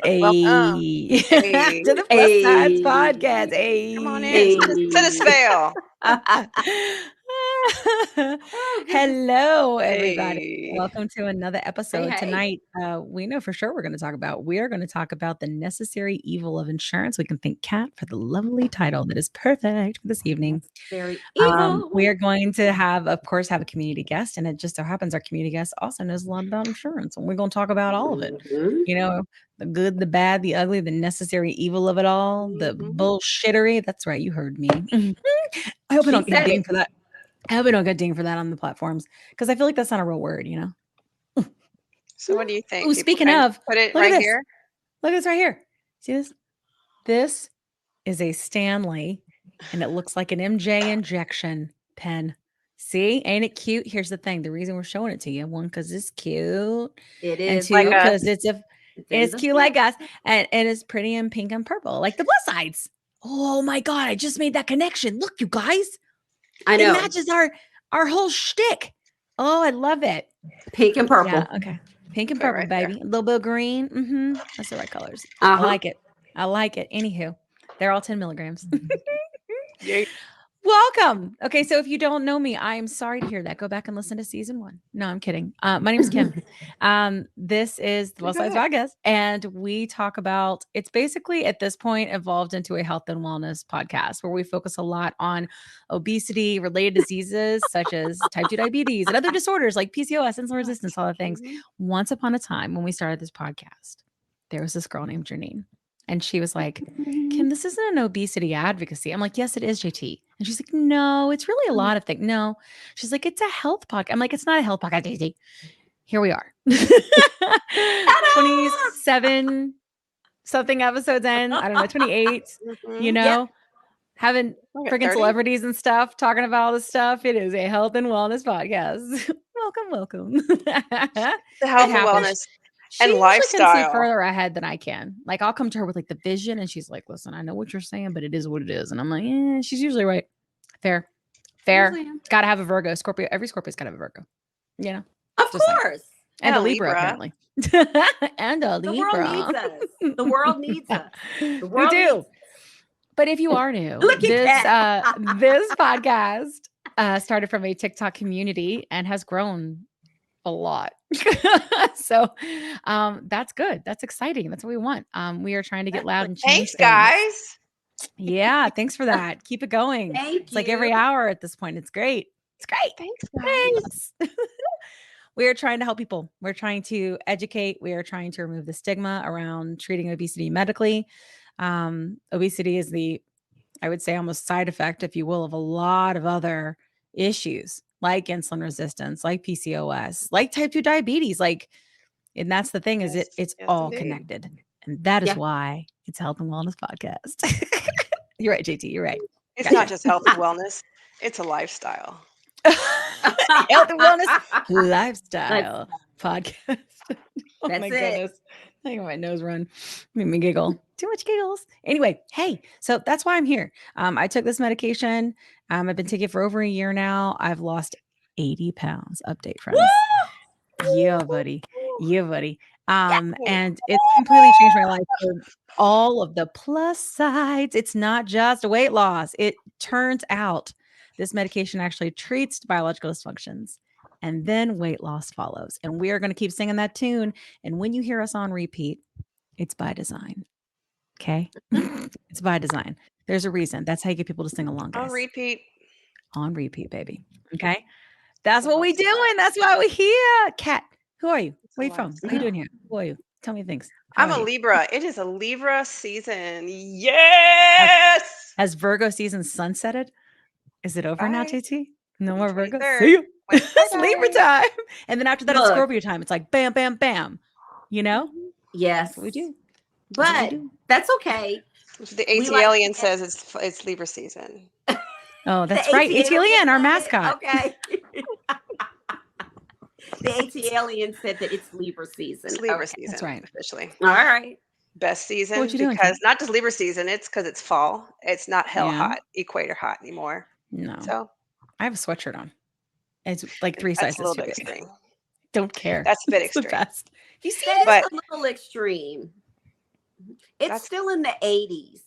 Welcome. Hey. To the Plus Sides Podcast. Come on in. Set a spell. Oh, goodness. Hello, everybody. Hey. Welcome to another episode. Hey. Tonight, we know for sure we are going to talk about the necessary evil of insurance. We can thank Kat for the lovely title that is perfect for this evening. Very evil. We are going to have a community guest, and it just so happens our community guest also knows a lot about insurance, and we're going to talk about all of it. Mhm. You know, the good, the bad, the ugly, the necessary evil of it all, the bullshittery. That's right, you heard me. I hope I don't get dinged for that. I hope I don't get dinged for that on the platforms because I feel like that's not a real word, you know. So what do you think? Ooh, speaking of, put it look right at this. here. Look at this right here. See this? This is a Stanley, and it looks like an MJ injection pen. See, ain't it cute? Here's the thing: the reason we're showing it to you, one, because it's cute, It and is two, like because it's in cute like us, and it's pretty in pink and purple, like the plus sides. Oh my god! I just made that connection. Look, you guys, I know. it matches our whole shtick. Oh, I love it. Pink and purple. Yeah, okay. Pink and Put it purple, right baby. there. A little bit of green. Mm-hmm. That's the right colors. Uh-huh. I like it. I like it. Anywho, they're all 10 milligrams. Yeah. Welcome. Okay, so if you don't know me, I am sorry to hear that. Go back and listen to season 1. No, I'm kidding. My name is Kim. This is the Well Size Podcast, and we talk about, it's basically at this point evolved into a health and wellness podcast where we focus a lot on obesity, related diseases such as type 2 diabetes and other disorders like PCOS, insulin resistance, all the things. Once upon a time, when we started this podcast, there was this girl named Janine. And she was like, Kim, this isn't an obesity advocacy. I'm like, yes, it is, JT. And she's like, no, it's really a lot of things. No. She's like, it's a health podcast. I'm like, it's not a health podcast, JT. Here we are. 27 something episodes in. I don't know, 28, you know, having freaking celebrities and stuff, talking about all this stuff. It is a health and wellness podcast. welcome. The health and wellness. She and lifestyle can see further ahead than I can. Like, I'll come to her with like the vision, and she's like, "Listen, I know what you're saying, but it is what it is." And I'm like, "Yeah, she's usually right. Fair. Got to have a Virgo, Scorpio. Every Scorpio's got to have a Virgo. You know, of course, and a Libra apparently, and a Libra. The world needs us. The we world do. needs us. But if you are new, this podcast started from a TikTok community and has grown a lot. So that's good. That's exciting. That's what we want. We are trying to get loud and change things. Guys. Yeah, thanks for that. Keep it going. It's like every hour at this point. It's great. Thanks, guys. We are trying to help people. We're trying to educate. We are trying to remove the stigma around treating obesity medically. Obesity is I would say almost side effect, if you will, of a lot of other issues like insulin resistance, like PCOS, like type 2 diabetes, and that's the thing, is it's all connected. And that is why it's Health and Wellness Podcast. You're right, JT. You're right. It's not just health and wellness. It's a lifestyle. Health and Wellness Lifestyle Podcast. Oh That's my it. goodness. I think my nose run. Made me giggle. Too much giggles. Anyway, hey, so that's why I'm here. I took this medication. I've been taking it for over a year now. I've lost 80 pounds. Update, friends. Yeah, buddy. And it's completely changed my life for all of the plus sides. It's not just weight loss. It turns out this medication actually treats biological dysfunctions, and then weight loss follows. And we are going to keep singing that tune. And when you hear us on repeat, it's by design. Okay? It's by design. There's a reason. That's how you get people to sing along, guys. On repeat, baby. Okay? That's what we do, and that's why we're here. Kat, who are you? Where are you from? What are you doing here? Who are you? Tell me things. I'm a Libra. It is a Libra season. Yes! Has Virgo season sunsetted? Is it over now, JT? No more Virgo? 23rd. See you. It's Libra time. And then after that, it's Scorpio time. It's like bam, bam, bam. You know? Yes. That's what we do. But that's okay. The AT-alien says it's Libra season. Oh, that's right. AT-alien, our mascot. Okay. The AT-alien said that it's Libra season. It's Libra season. That's right. Officially. All right. Best season, what you doing, because not just Libra season, it's because it's fall. It's not hot, equator hot anymore. No. So I have a sweatshirt on. It's like 3 sizes. That's a little bit extreme. Don't care. That's a bit It's the extreme. best. You see, it's a little extreme. It's That's still in the 80s.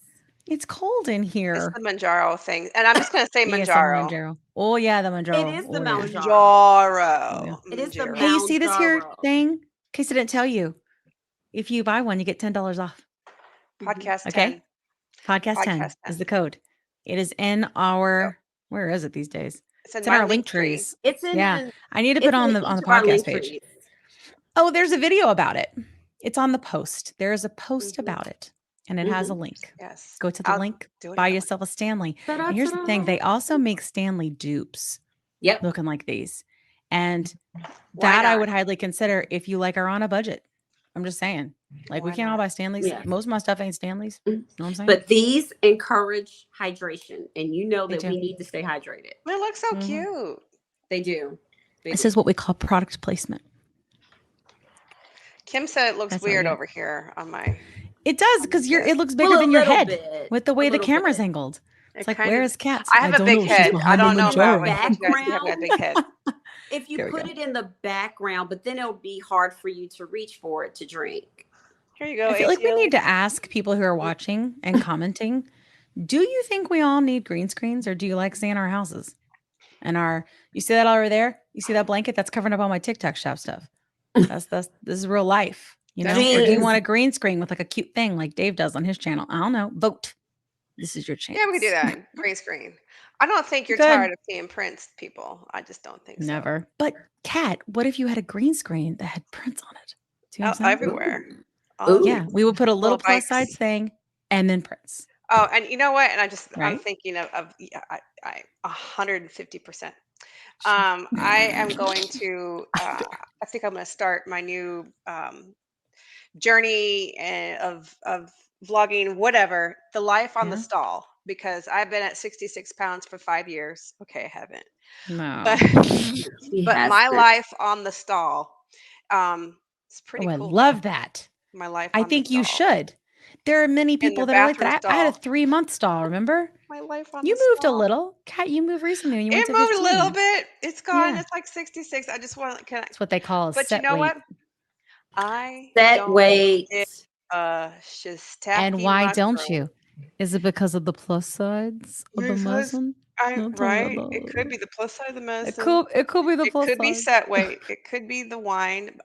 It's cold in it's here. the Manjaro thing. And I'm just gonna say Yeah, it's the Manjaro. Manjaro. Oh yeah, the It Manjaro. is the Oh yeah. Mount Jaro. Oh, yeah. Manjaro. It is the Manjaro. Hey, you Mount see this here Jaro. thing? In case I didn't tell you, if you buy one, you get $10 off. Podcast Okay. 10. Podcast 10 Podcast is 10. the code. It is in So our, where is it these days? it's in It's in my our link link tree. trees. It's in Yeah. I need to put it's in on each the of our podcast link page. trees. Oh, there's a video about it. It's on the post. There is a post Mhm. about it, and it has a link. Yes. Go to the I'll link, do it buy again. yourself a Stanley. Ta-da, And here's the thing, ta-da. they also make Stanley dupes Yep. looking like these. And Why that I not? would highly consider if you like are on a budget. I'm just saying. Like we Why can't all not? buy Stanleys. Yeah. Most of my stuff ain't Stanleys. Mhm. You know what I'm saying? But these encourage hydration, and you know They that do. we need to stay hydrated. It looks so Mhm. cute. They do. They This do. is what we call product placement. Kim said it looks That's what we weird do. over here on my. It does on because this. it looks bigger Well, a than your little head bit. with the A way the little camera's bit. angled. It It's like, kind where of. is Kat? I have a don't big know. She's head. I behind don't the know about Manjaro. it. I bet you have got a big head. If you There we put go. it in the background, but then it'll be hard for you to reach for it to drink. Here you go. I feel like we ACL. need to ask people who are watching and commenting, do you think we all need green screens or do you like seeing our houses? And you see that over there? You see that blanket that's covering up all my TikTok shop stuff? This is real life, you know? That's Or do you Jeez. want a green screen with like a cute thing like Dave does on his channel? I don't know. Vote. This is your chance. Yeah, we can do that. Green screen. I don't think you're Good. tired of seeing Prince, people. I just don't think so. Never. But Kat, what if you had a green screen that had prints on it? Do you know what I'm saying? Everywhere. Ooh. All over. Yeah, we would put a little plus bikes. size thing and then prints. Oh, and you know what? And I'm Right? thinking of yeah, I 150%. I am going to. I think I'm going to start my new journey of vlogging, whatever. The life on the Yeah. stall, because I've been at 66 pounds for 5 years. Okay, I haven't, No. but He but has my been. life on the stall. It's pretty Oh, I cool. love that. My life I on the think you stall. should. There are many In the people that are like bathroom that. I had a stall. 3-month stall, remember? My life on You the moved a stall. little. Kat, you moved recently when you went It to moved a 15. little bit. It's gone. Yeah. It's like 66. I just want to. That's what they call a But you set know weight. what? I Set don't weight. give a And shiitake why don't mushroom. you? Is it because of the plus sides of the Because medicine? Don't tell me right. about It could it. be the plus side of the It medicine. could be the It plus could be side. set weight. It could be the wine.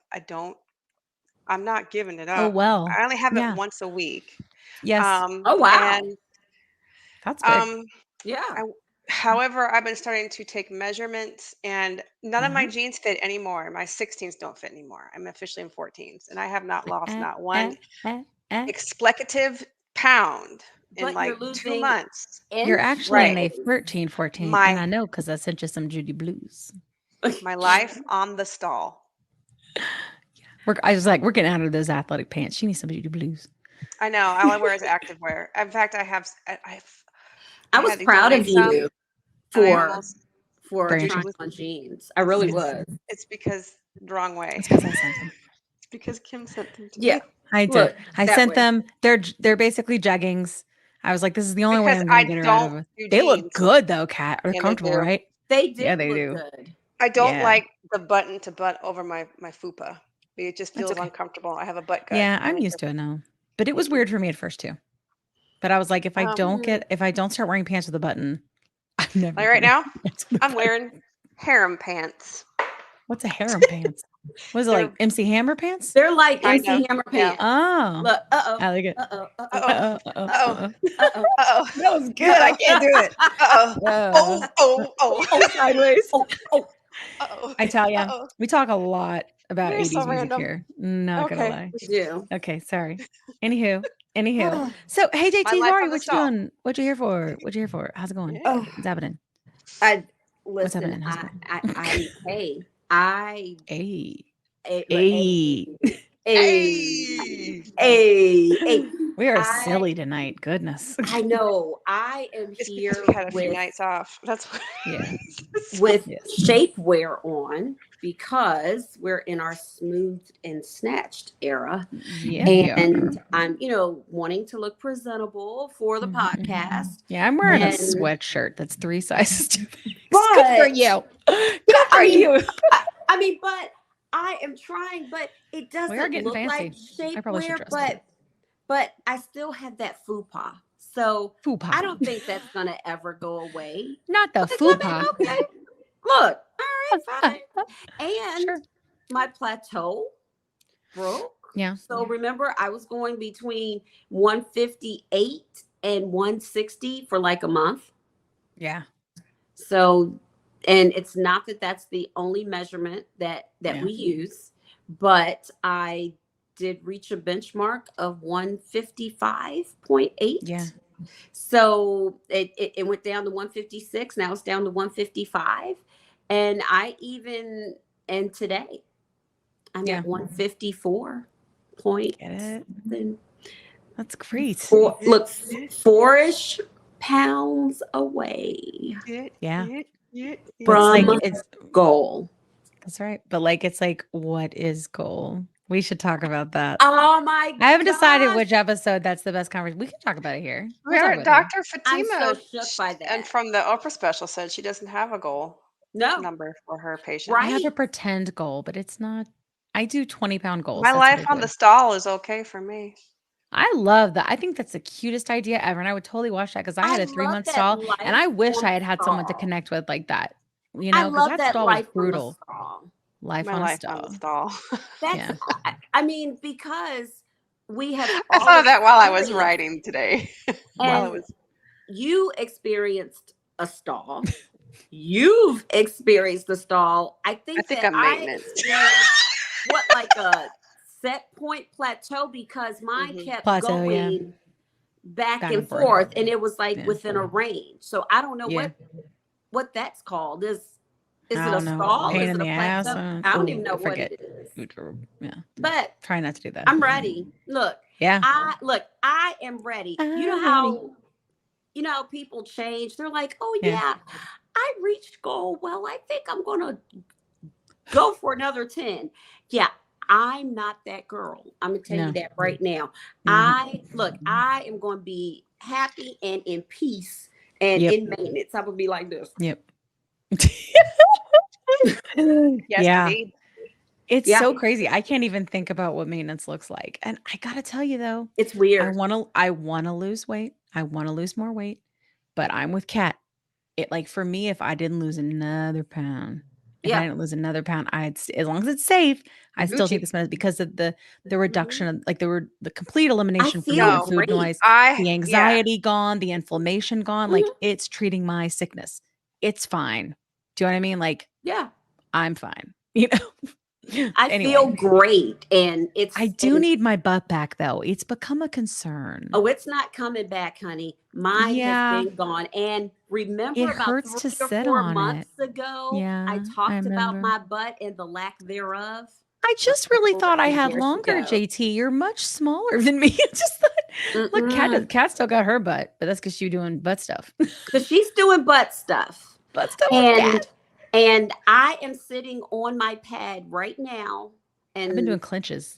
I'm not giving it Oh up. well. I only have it Yeah. once a week. Yes. Oh wow. And That's big. Yeah. however, I've been starting to take measurements, and none of my Uh-huh. jeans fit anymore. My 16s don't fit anymore. I'm officially in 14s, and I have not lost Eh, not one eh, eh. explicative pound in But you're like 2 losing months. You're actually in Right. a inches. 13, 14, and My I know because I sent you some Judy Blues. my life on the stall. I was like, we're getting out of those athletic pants. She needs some Judy Blues. I know. All I wear is activewear. In fact, I I was had to proud of donate some, you and for Very trying interesting. on jeans. I really was. It's because the wrong way. It's because I sent them. It's because Kim sent them to Yeah. me. I did. Look, I that sent way. them. They're basically jeggings. I was like, this is the only way Because I'm going I to get her out don't of it. do They look jeans. good though, Kat. They're Yeah, they comfortable, do. right? They do Yeah, they look do. good. I don't Yeah. like the button to butt over my fupa. It just That's feels okay. uncomfortable. I have a butt gut. Yeah, I'm used to it now. But it was weird for me at first too. But I was like, if I don't start wearing pants with a button, I'm never Like right gonna now, wear pants with a I'm button. wearing harem pants. What's a harem pants? Was it They're like MC Hammer pants? They're like kind MC of. Hammer Yeah. pants. Oh, Look, I like it. uh-oh. Uh-oh. Uh-oh. Uh-oh. Uh-oh. That was good. I can't do it. Uh-oh. Oh, oh, oh. Oh, sideways. Uh-oh. I tell you, Uh-oh. we talk a lot about You're 80s so music random. here. Not gonna Okay. lie. We do. Okay, sorry. Anywho. So, hey JT, My how life are on you? the What you stall. doing? What you here for? What you here for? How's it going? Yeah. What's happening? Listen, happening? How's it I Hey. hey, Hey. hey. We are silly tonight. Goodness. I know. I am It's here because we had a few with nights off. That's what. Yeah. with Yes. shapewear on because we're in our smoothed and snatched era. Yeah. And I'm, wanting to look presentable for the podcast. Yeah, I'm wearing a And- sweatshirt that's 3 sizes too big. But Good for you. Good for you. I mean, but I am trying, but it doesn't getting look fancy. like I probably should shapewear. dress But but I still had that fupa. So I Fupa. don't think that's gonna ever go away. Not the Like, I mean, fupa. okay, look, all right, fine. And Sure. my plateau broke. Yeah. So remember, I was going between 158 and 160 for like a month. Yeah. So, and it's not that that's the only measurement that Yeah. we use, but I did reach a benchmark of Yeah. 155.8. So it went down to 156. Now it's down to 155. And and today I'm Yeah. at 154 point Get it? something. That's great. Look, 4-ish pounds away Yeah. But it's like from it's goal. that's right. But like it's like, what is goal? We should talk about that. Oh my I haven't decided gosh. which episode that's the best conversation. We can talk about it here. We'll talk Where about it here. Dr. I'm so Fatima shook by and that. from the Oprah special said she doesn't have a goal No, number for her I have patients. a right? pretend goal, but it's not. I do 20-pound goals. My That's what I life on do. the stall is okay for me. I love that. I think that's the cutest idea ever. And I would totally watch that because I I had a love 3-month that stall and life I wish on I the had had someone to stall. connect with like that, I because love that that stall was life on the brutal. stall. Life My on a life on the stall. stall. That's, Yeah. I mean, because we have I all thought of that while I was experienced, writing today. While I and was you experienced a stall. You've experienced a stall. I I think think that I'm I maintenance. experienced like a set point plateau because mine Hmm. kept Plateau, yeah. going back Back and and forth. forth, and it was like Yeah. within a range. So I don't know Yeah. what that's called. Is I it a don't know. stall? Pain Is in it a the ass. plateau? I don't even Oh, know what it forget. is. Yeah. No. But Try not to do that. I'm ready. Yeah. I am ready. You know I'm ready. how people change. They're like, oh Yeah. yeah, I reached goal. Well, I think I'm gonna go for another 10. Yeah, I'm not that girl. I'm gonna tell you No. that right now. Mhm. I am gonna be happy and in peace and Yep. in maintenance. I'm gonna be like this. Yep. Yes, Yeah. indeed. It's Yeah, so crazy. I can't even think about what maintenance looks like. And I gotta tell you though, it's weird. I wanna lose weight. I wanna lose more weight, but I'm with Kat. It like for me, if I didn't lose another pound, if I Yeah. didn't lose another pound, as long as it's safe, I still take Gucci. this medicine because of the reduction Mhm. of like the complete I elimination from me, the feel No, food great. noise, I the yeah. anxiety gone, the inflammation gone. Like Mhm. it's treating my sickness. It's fine. Do you know what I mean? Like Yeah. I'm fine. You know. I Anyway, feel great. And I do need my butt back though. It's become a concern. oh, it's not coming back, honey. Mine has Yeah, been gone. And it remember about hurts 3 to or sit 4 on it. months ago, I Yeah, I talked about remember. my butt and the lack thereof? I just really thought I Great. had There she longer, goes. JT. You're much smaller than me. I just thought, look, Mm-mm. Kat still got her butt, but that's because she's doing butt stuff. Because she's doing butt stuff. Butt stuff with And Kat. I am sitting on my pad right now. I've been doing And clinches.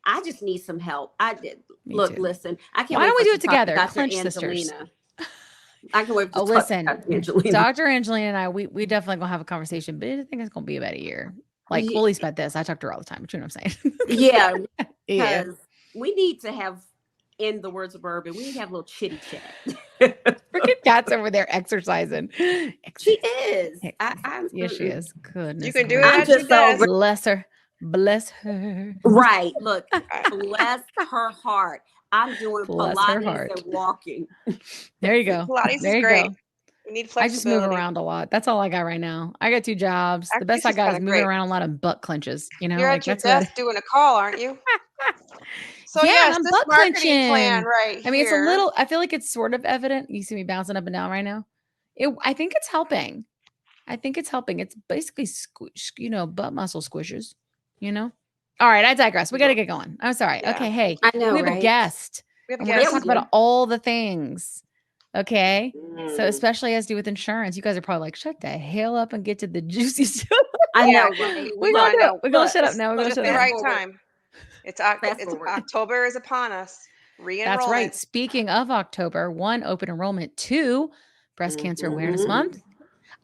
I just need some help. I did. Me Look, too. listen, I can't Why wait don't we for us do to it talk to together? Dr. Clinch sisters. Angelina. I can wait to Oh, talk to listen, Dr. Angelina. Dr. Angelina and I, we definitely gonna have a conversation, but I think it's gonna be about a year. Like, Ye- well, at least about this. I talk to her all the time, but you know what I'm saying. Yeah, Yeah. because we need to have, in the words of Urban, we need to have a little chitty chat. Freaking Kat's over there exercising. She is. Exercise. Yes, she is. You Goodness can do it I'm at your gracious. just so desk. Bless her. Bless her. right. Look, Right. bless her heart. I'm doing Bless her Pilates and heart. walking. There you See, go. Pilates is There you great. go. We need I just move flexibility. around a lot. That's all I got right now. I got 2 jobs. The Actually, best this I is got kind is of moving great. around a lot of butt clenches. You're Like at your that's about it. desk doing a call, aren't you? So Yeah, and yes, I'm this butt marketing plan clenching. right I mean, it's a here. little, I feel like it's sort of evident. You see me bouncing up and down right now. I think it's helping. I think it's helping. It's basically butt muscle squishes, you know? All right, I digress. We got to get going. I'm sorry. Yeah, Okay, hey, I know, we have a right? guest we have a and we're going to Yeah, we talk guest. about do. all the things. Okay? So, Mm. especially as to do with insurance, you guys are probably like, shut the hell up and get to the juicy stuff. I Yeah, know, right? We're no, going I to do it. know. We're going to Look, shut up Just now. We're going to just shut the up. fast right forward. time. Fast It's forward. October is upon us. That's right. Re-enrollment. Speaking of October, 1, open enrollment, 2, breast cancer awareness Mhm. month.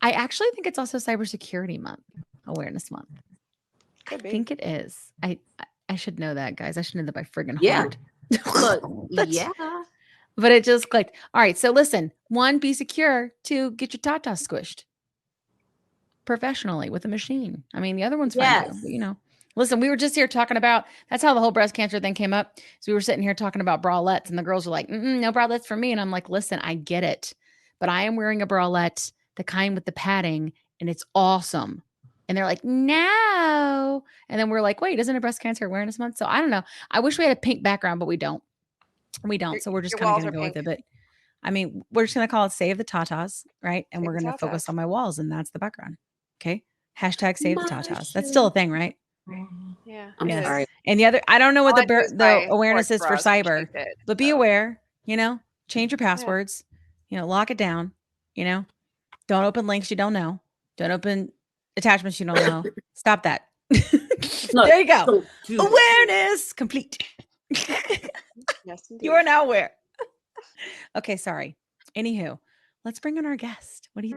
I actually think it's also cybersecurity month, awareness month. I Could be. think it is. I I should know that, guys. I should know that by friggin' Yeah. heart. Look, That's- yeah. But it just clicked. All right. So listen, 1, be secure. 2, get your tata squished professionally with a machine. I mean, the other one's fine too, Yes. but listen, we were just here talking about, that's how the whole breast cancer thing came up. So we were sitting here talking about bralettes and the girls were like, no bralettes for me. And I'm like, listen, I get it, but I am wearing a bralette, the kind with the padding, and it's awesome. And they're like, no. And then we're like, wait, isn't it breast cancer awareness month? So I don't know. I wish we had a pink background, but we don't. We don't. Your, So we're just your kind of walls going are to go with pink. it. But I mean, we're just going to call it Save the Tatas, right? And Save we're the going to focus tatas. on my walls, and that's the background. Okay. Hashtag Save the My Tatas. That's still a thing, right? Yeah, I'm it is. sorry. Yes. And the other, I don't know what All I do is the buy awareness sports is for bras and cyber, keep it. but be So aware, change your yeah, passwords, lock it down, you know, don't open links you don't know. Don't open attachments you don't know. Stop that. Look, There you go. don't do it. Awareness complete. yes, You indeed. are now aware. Okay, sorry. Anywho, let's bring in our guest. What do you?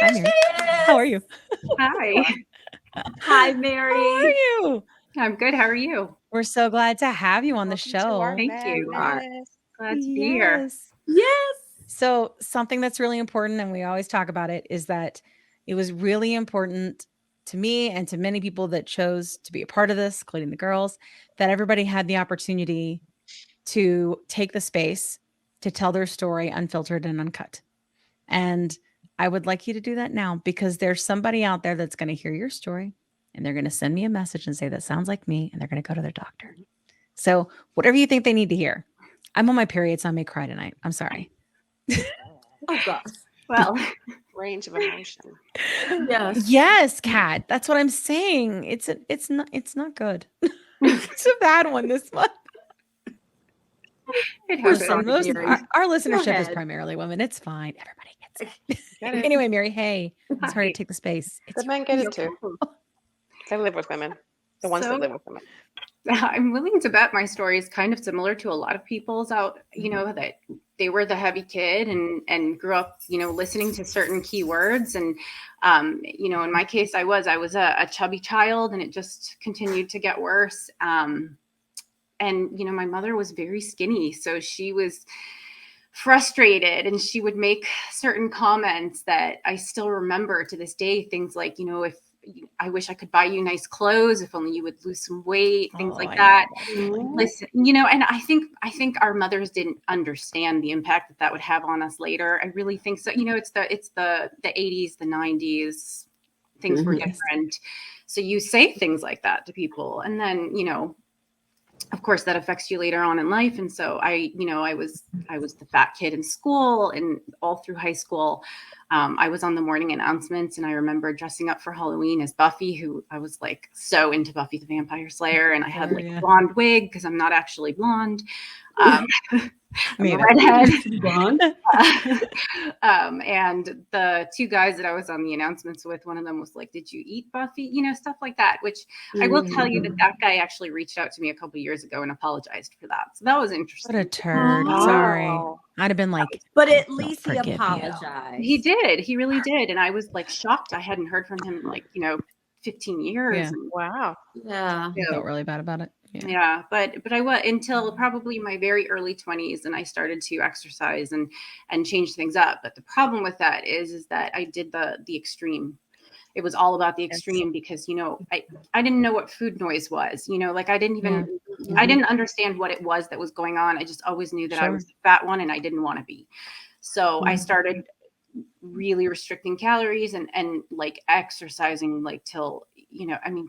Hi, There Miri. she How are is. you? Hi, Hi, How are Mary. you? I'm good. How are you? We're so glad to have you on the Welcome to our show. Thank you. madness. Glad to be here. Yes. Yes. So, something that's really important, and we always talk about it, is that it was really important to me and to many people that chose to be a part of this, including the girls, that everybody had the opportunity to take the space to tell their story unfiltered and uncut. And I would like you to do that now because there's somebody out there that's going to hear your story and they're going to send me a message and say, that sounds like me. And they're going to go to their doctor. So, whatever you think they need to hear. I'm on my period, so I may cry tonight. I'm sorry. Oh gosh. Well, Range of emotion. Yes. Yes, Kat. That's what I'm saying. It's not good. It's a bad one this month. it We're happens. sorry, Listen, Mary. our listenership is ahead. primarily women. It's fine. Everybody gets it. Get it. Anyway, Mary, hey, sorry Hi. to take the space. The It's men get No it too. problem. They live with women. The ones that So live with women. I'm willing to bet my story is kind of similar to a lot of people's out, that they were the heavy kid and grew up, listening to certain keywords. And, in my case, I was a chubby child and it just continued to get worse. And, my mother was very skinny. So she was frustrated and she would make certain comments that I still remember to this day. Things like, if I wish I could buy you nice clothes, if only you would lose some weight, things like I that. know. Listen, and I think our mothers didn't understand the impact that would have on us later. I really think so. It's the 80s, the 90s, things were Mhm. different. So you say things like that to people and then, of course that affects you later on in life. And so I was the fat kid in school and all through high school. I was on the morning announcements and I remember dressing up for Halloween as Buffy, who I was like so into Buffy the Vampire Slayer. And I had Sure, like yeah. a blonde wig because I'm not actually blonde. I'm Me a either. redhead. Blonde. And the two guys that I was on the announcements with, one of them was like, "Did you eat Buffy?" Stuff like that, which I will tell you that guy actually reached out to me a couple years ago and apologized for that. So that was What interesting. a turd. Aw. Sorry. Oh. I'd have been like, But I at don't least he forgive you. apologized. He did. He really did. And I was like shocked. I hadn't heard from him like, 15 years. Yeah. And, Wow. Yeah. I felt really bad about it. Yeah. yeah, but I was until probably my very early 20s, and I started to exercise and change things up. But the problem with that is that I did the extreme. It was all about the Yes. extreme because I didn't know what food noise was. Like I didn't even Yeah. I didn't understand what it was that was going on. I just always knew that I Sure. was the fat one and I didn't want to be. So I Mhm. started really restricting calories and like exercising like till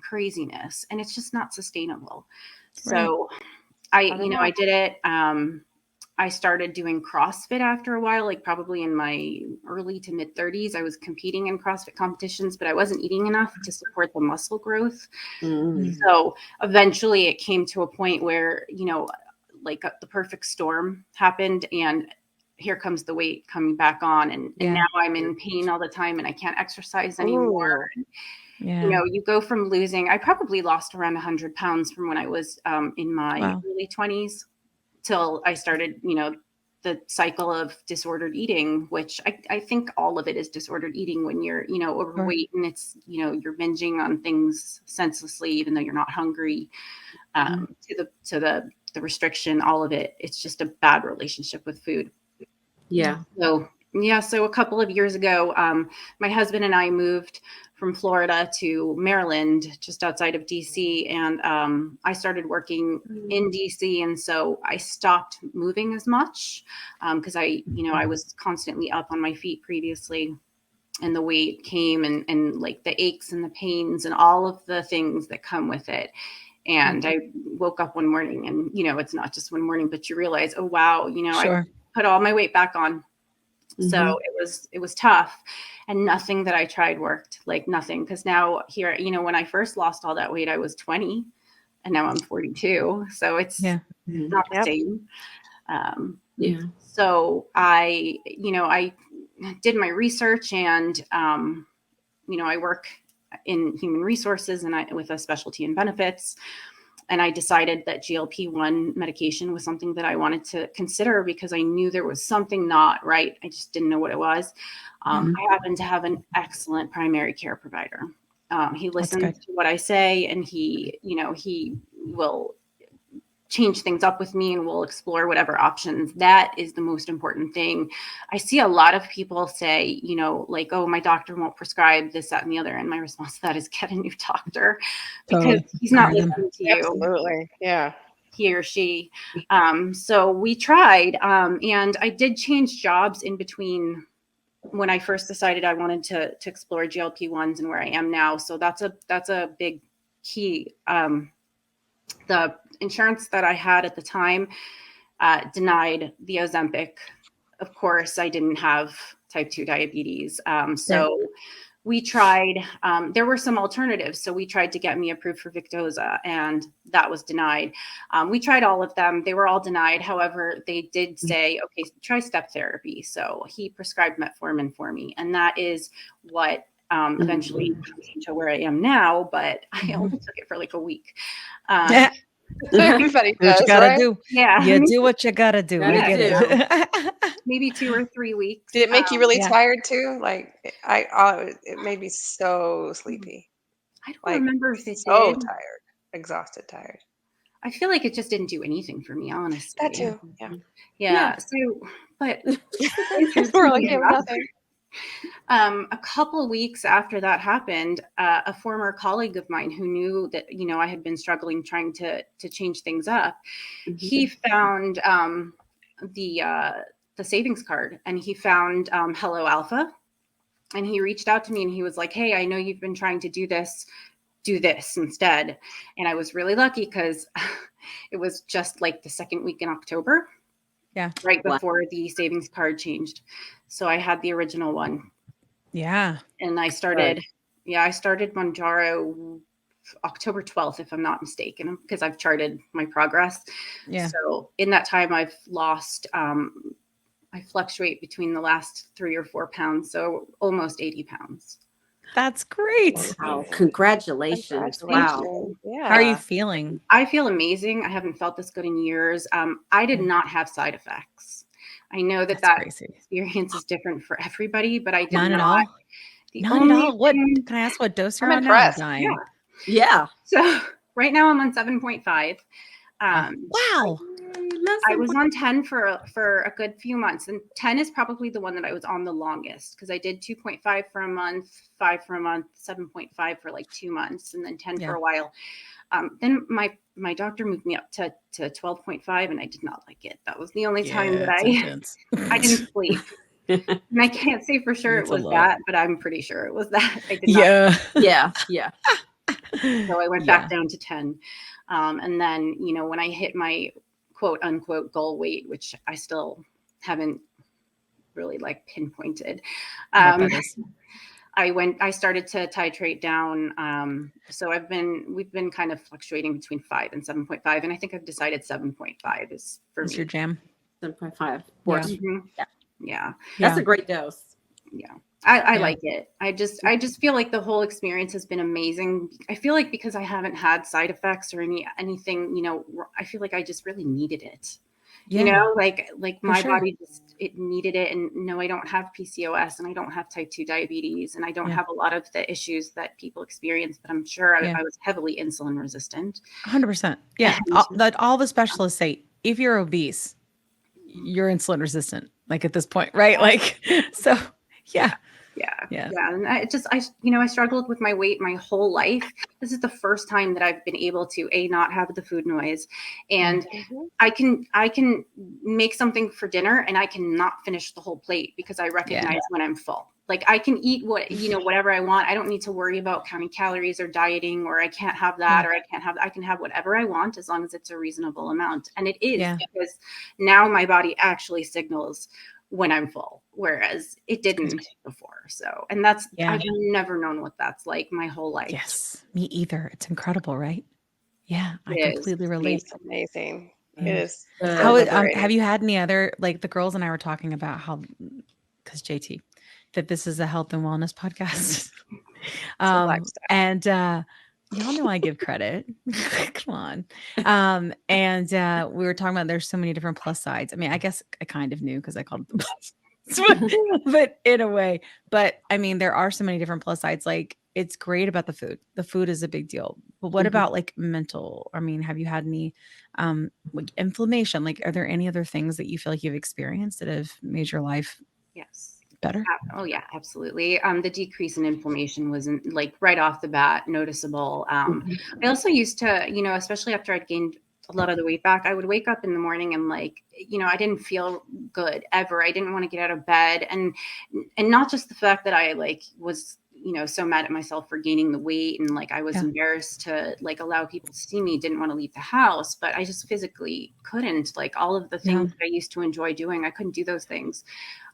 craziness, and it's just not sustainable. So I did it. I started doing CrossFit after a while, like probably in my early to mid 30s. I was competing in CrossFit competitions, but I wasn't eating enough to support the muscle growth. Mhm. So eventually it came to a point where, the perfect storm happened and here comes the weight coming back on. And Yeah. now I'm in pain all the time and I can't exercise anymore. Ooh. Yeah. You go from I probably lost around 100 pounds from when I was in my Wow. early 20s till I started, the cycle of disordered eating, which I think all of it is disordered eating when you're, overweight and it's, you're binging on things senselessly, even though you're not hungry, to the restriction, all of it. It's just a bad relationship with food. Yeah. So a couple of years ago, my husband and I moved from Florida to Maryland, just outside of DC. And I started working in DC. And so I stopped moving as much because I was constantly up on my feet previously. And the weight came and like the aches and the pains and all of the things that come with it. And I woke up one morning and, it's not just one morning, but you realize, oh, wow, I put all my weight back on. So it was tough, and nothing that I tried worked, like nothing. Cause now here, when I first lost all that weight, I was 20 and now I'm 42. So it's not the same. So I did my research and, I work in human resources and with a specialty in benefits. And I decided that GLP-1 medication was something that I wanted to consider because I knew there was something not right. I just didn't know what it was. I happen to have an excellent primary care provider. He listens to what I say, and he will change things up with me and we'll explore whatever options. That is the most important thing. I see a lot of people say, like, oh, my doctor won't prescribe this, that, and the other. And my response to that is get a new doctor because he's not listening to you. Absolutely. Yeah. He or she. So we tried, and I did change jobs in between when I first decided I wanted to explore GLP-1s and where I am now. So that's a big key. The insurance that I had at the time denied the Ozempic. Of course, I didn't have type 2 diabetes. So we tried, there were some alternatives. So we tried to get me approved for Victoza, and that was denied. We tried all of them. They were all denied. However, they did say, okay, try step therapy. So he prescribed metformin for me. And that is what eventually to where I am now, but I only took it for like a week. Everybody Do what you does, gotta right? do. Yeah. You do what you gotta do. We get it. Maybe 2 or 3 weeks. Did it make you really tired too? Like it made me so sleepy. I don't remember if it so did. tired, exhausted, tired. I feel like it just didn't do anything for me, honestly. That too. Yeah. So, but We're like, nothing. A couple of weeks after that happened, a former colleague of mine who knew that, I had been struggling trying to change things up, he found the savings card, and he found Hello Alpha, and he reached out to me and he was like, hey, I know you've been trying to do this instead. And I was really lucky because it was just like the second week in October. Yeah. Right before the savings card changed. So I had the original one. Yeah. And I started Mounjaro October 12th, if I'm not mistaken, because I've charted my progress. Yeah. So in that time, I've lost, I fluctuate between the last 3 or 4 pounds. So almost 80 pounds. That's great. Wow. Congratulations. Wow. Yeah. How are you feeling? I feel amazing. I haven't felt this good in years. I did not have side effects. I know that crazy. experience is different for everybody, but I did None not. at all. None at all. What can I ask? What dose you're on impressed. now? I'm dying. Yeah. So right now I'm on 7.5. Wow. I was on 10 for a good few months, and 10 is probably the one that I was on the longest because I did 2.5 for a month, 5 for a month, 7.5 for like 2 months, and then 10 for a while. Then my doctor moved me up to 12.5, and I did not like it. That was the only time that I didn't sleep. And I can't say for sure it was that, but I'm pretty sure it was that. I did not. Yeah. So I went back down to 10. And then, when I hit my quote unquote goal weight, which I still haven't really like pinpointed, I started to titrate down. So we've been kind of fluctuating between 5 and 7.5. And I think I've decided 7.5 is for me. your jam. 7.5. Yeah. That's a great dose. Yeah. I like it. I just feel like the whole experience has been amazing. I feel like because I haven't had side effects or anything, I feel like I just really needed it. Yeah, like for my sure. body just, it needed it. And no, I don't have PCOS and I don't have type 2 diabetes and I don't Yeah. have a lot of the issues that people experience, but I'm sure Yeah. I was heavily insulin resistant. 100%. Yeah. And All the specialists say if you're obese, you're insulin resistant, like at this point, right? Like, so yeah, yeah. yeah, Yeah. yeah. And I struggled with my weight my whole life. This is the first time that I've been able to not have the food noise, and Mhm. I can make something for dinner and I cannot finish the whole plate because I Yeah. recognize when I'm full. Like I can eat whatever I want. I don't need to worry about counting calories or dieting, or I can't have that, Yeah. or I can have whatever I want as long as it's a reasonable amount. And it is, Yeah. because now my body actually signals when I'm full, whereas it didn't before. So, and Yeah. I've never known what that's like my whole life. Yes. Me either. It's incredible, right? Yeah. I It is. completely relate. It's amazing. It Yeah. is so How liberating. have you had any other, like the girls and I were talking about how, because JT, that this is a health and wellness podcast. It's a lifestyle. And y'all know I give credit. Come on. And we were talking about there's so many different plus sides. I mean, I guess I kind of knew because I called it the plus, but in a way. But I mean, there are so many different plus sides. Like it's great about the food. The food is a big deal. But what Mhm. about like mental? I mean, have you had any like inflammation? Like, are there any other things that you feel like you've experienced that have made your life Yes. better? Oh yeah, absolutely. The decrease in inflammation wasn't like right off the bat noticeable. Mhm. I also used to, especially after I'd gained a lot of the weight back, I would wake up in the morning and like, I didn't feel good ever. I didn't want to get out of bed, and not just the fact that I like was, so mad at myself for gaining the weight, and like I was Yeah. embarrassed to like allow people to see me, didn't want to leave the house, but I just physically couldn't. Like all of the things that I used to enjoy doing, I couldn't do those things.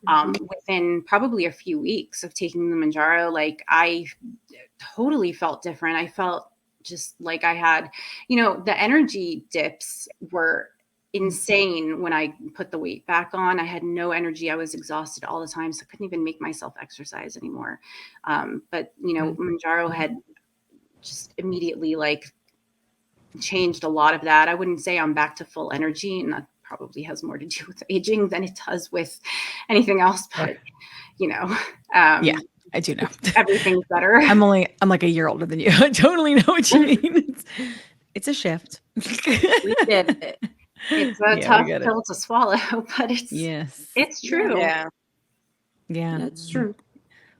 Within probably a few weeks of taking the Manjaro, like I totally felt different. I felt just like I had, the energy dips were insane when I put the weight back on. I had no energy. I was exhausted all the time, so I couldn't even make myself exercise anymore. But Manjaro had just immediately like changed a lot of that. I wouldn't say I'm back to full energy, and that probably has more to do with aging than it does with anything else. But Yeah, I do know. everything's better. I'm like a year older than you. I totally know what you mean. It's a shift. We get it. It's a Yeah, we tough get it. pill to swallow, but Yes. it's true. Yeah. Yeah. That's true.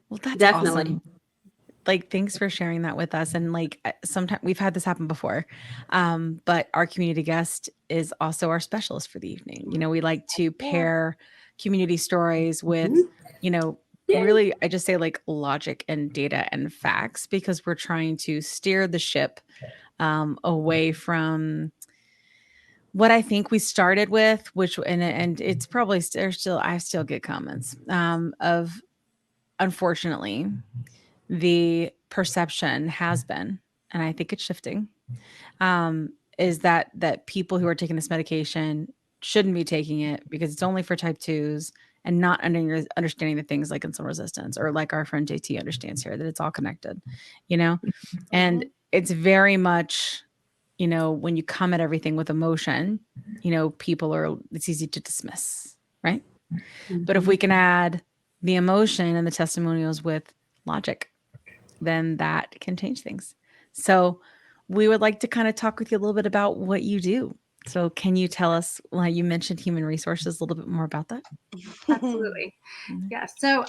Well, that's Definitely. awesome. Like, thanks for sharing that with us. And like, sometimes we've had this happen before, but our community guest is also our specialist for the evening. We like to pair community stories with, really, I just say like logic and data and facts, because we're trying to steer the ship away from what I think we started with, which and it's probably I still get comments of, unfortunately, the perception has been, and I think it's shifting, is that people who are taking this medication shouldn't be taking it because it's only for type 2s, and not understanding the things like insulin resistance, or like our friend JT understands here, that it's all connected, and it's very much, when you come at everything with emotion, it's easy to dismiss, right? But if we can add the emotion and the testimonials with logic, then that can change things. So we would like to kind of talk with you a little bit about what you do. So can you tell us, like you mentioned human resources, a little bit more about that? Absolutely. Yeah. So,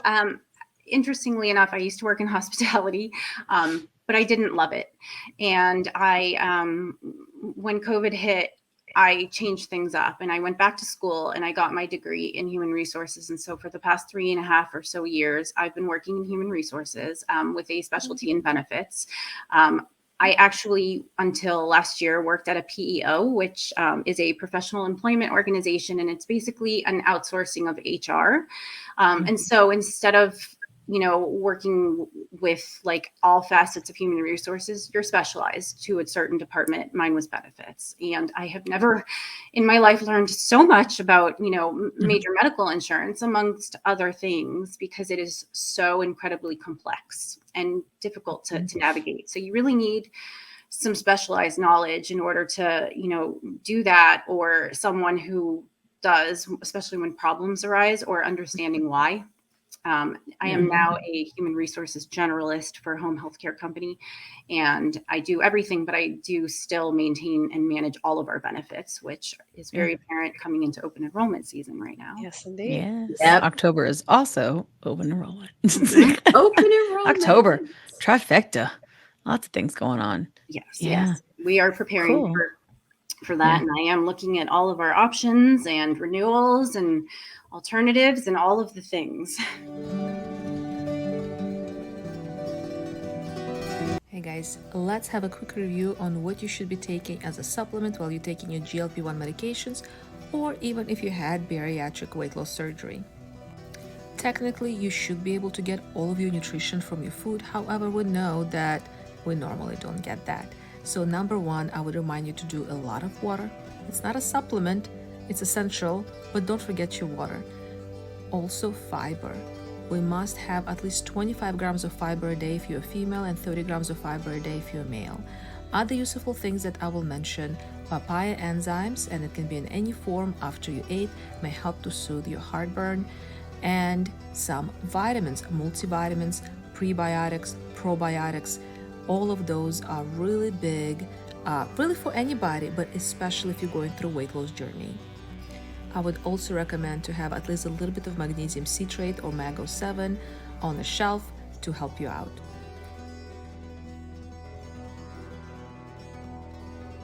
interestingly enough, I used to work in hospitality, but I didn't love it. And when COVID hit, I changed things up and I went back to school and I got my degree in human resources. And so for the past 3.5 or so years, I've been working in human resources with a specialty in benefits. I actually, until last year, worked at a PEO, which is a professional employment organization, and it's basically an outsourcing of HR. And so instead of working with like all facets of human resources, you're specialized to a certain department. Mine was benefits. And I have never in my life learned so much about, major medical insurance, amongst other things, because it is so incredibly complex and difficult to navigate. So you really need some specialized knowledge in order to, do that, or someone who does, especially when problems arise or understanding why. I am now a human resources generalist for a home healthcare company, and I do everything, but I do still maintain and manage all of our benefits, which is very apparent coming into open enrollment season right now. Yes, indeed. Yes. Yep. October is also open enrollment. Open enrollment. October. Trifecta. Lots of things going on. Yes, Yeah. yes. We are preparing Cool. for that. Yeah. And I am looking at all of our options and renewals and alternatives and all of the things. Hey guys, let's have a quick review on what you should be taking as a supplement while you're taking your GLP-1 medications, or even if you had bariatric weight loss surgery. Technically, you should be able to get all of your nutrition from your food. However, we know that we normally don't get that. So number one, I would remind you to do a lot of water. It's not a supplement, it's essential, but don't forget your water. Also fiber. We must have at least 25 grams of fiber a day if you're a female and 30 grams of fiber a day if you're a male. Other useful things that I will mention: papaya enzymes, and it can be in any form after you ate, may help to soothe your heartburn, and some vitamins, multivitamins, prebiotics, probiotics. All of those are really big, really for anybody, but especially if you're going through a weight loss journey. I would also recommend to have at least a little bit of magnesium citrate or Mago 7 on the shelf to help you out.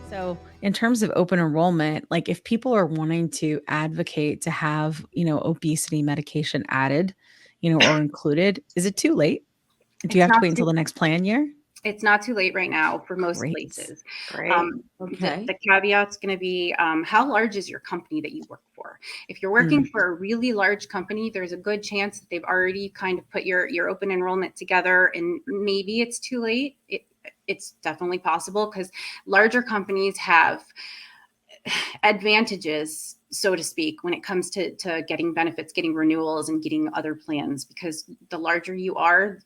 So in terms of open enrollment, like if people are wanting to advocate to have, obesity medication added, or included, is it too late? Do you It's have to not wait until too the next plan year? It's not too late right now for most Great. places. Great. Okay. The caveat's going to be how large is your company that you work for? If you're working for a really large company, there's a good chance that they've already kind of put your open enrollment together, and maybe it's too late. It's definitely possible because larger companies have advantages, so to speak, when it comes to getting benefits, getting renewals, and getting other plans, because the larger you are,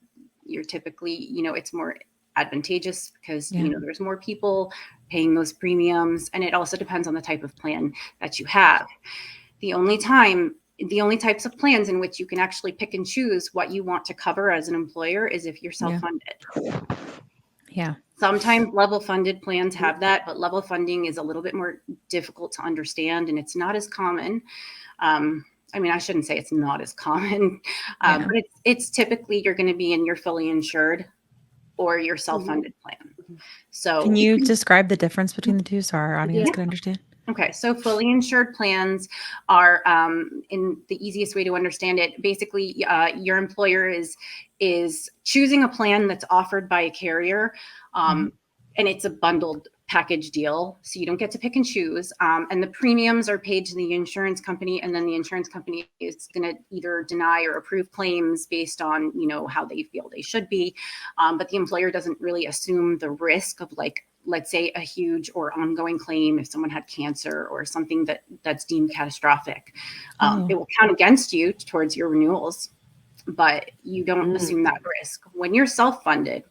you're typically, it's more advantageous because there's more people paying those premiums, and it also depends on the type of plan that you have. The only types of plans in which you can actually pick and choose what you want to cover as an employer is if you're self-funded. Yeah. Sometimes level funded plans have that, but level funding is a little bit more difficult to understand, and it's not as common. I shouldn't say it's not as common, but it's typically you're going to be in your fully insured or your self-funded plan. So Can you describe the difference between the two so our audience can understand? Okay, so fully insured plans are, in the easiest way to understand it, basically your employer is choosing a plan that's offered by a carrier, and it's a bundled package deal, so you don't get to pick and choose. And the premiums are paid to the insurance company, and then the insurance company is going to either deny or approve claims based on how they feel they should be. But the employer doesn't really assume the risk of, like, let's say, a huge or ongoing claim if someone had cancer or something that's deemed catastrophic. It will count against you towards your renewals, but you don't assume that risk. When you're self-funded,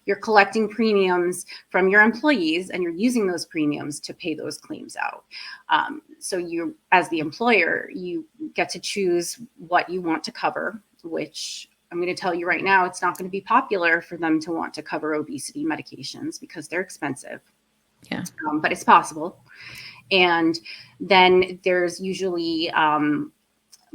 you're collecting premiums from your employees, and you're using those premiums to pay those claims out. So you, as the employer, you get to choose what you want to cover, which I'm going to tell you right now, it's not going to be popular for them to want to cover obesity medications because they're expensive. Yeah. But it's possible. And then there's usually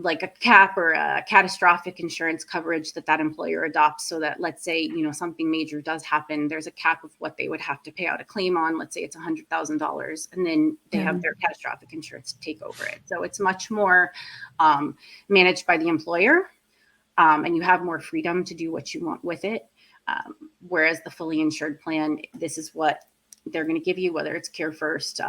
like a cap or a catastrophic insurance coverage that employer adopts, so that, let's say, something major does happen, there's a cap of what they would have to pay out a claim on. Let's say it's $100,000, and then they have their catastrophic insurance to take over it. So it's much more managed by the employer. And you have more freedom to do what you want with it. Whereas the fully insured plan, this is what they're going to give you, whether it's Care First,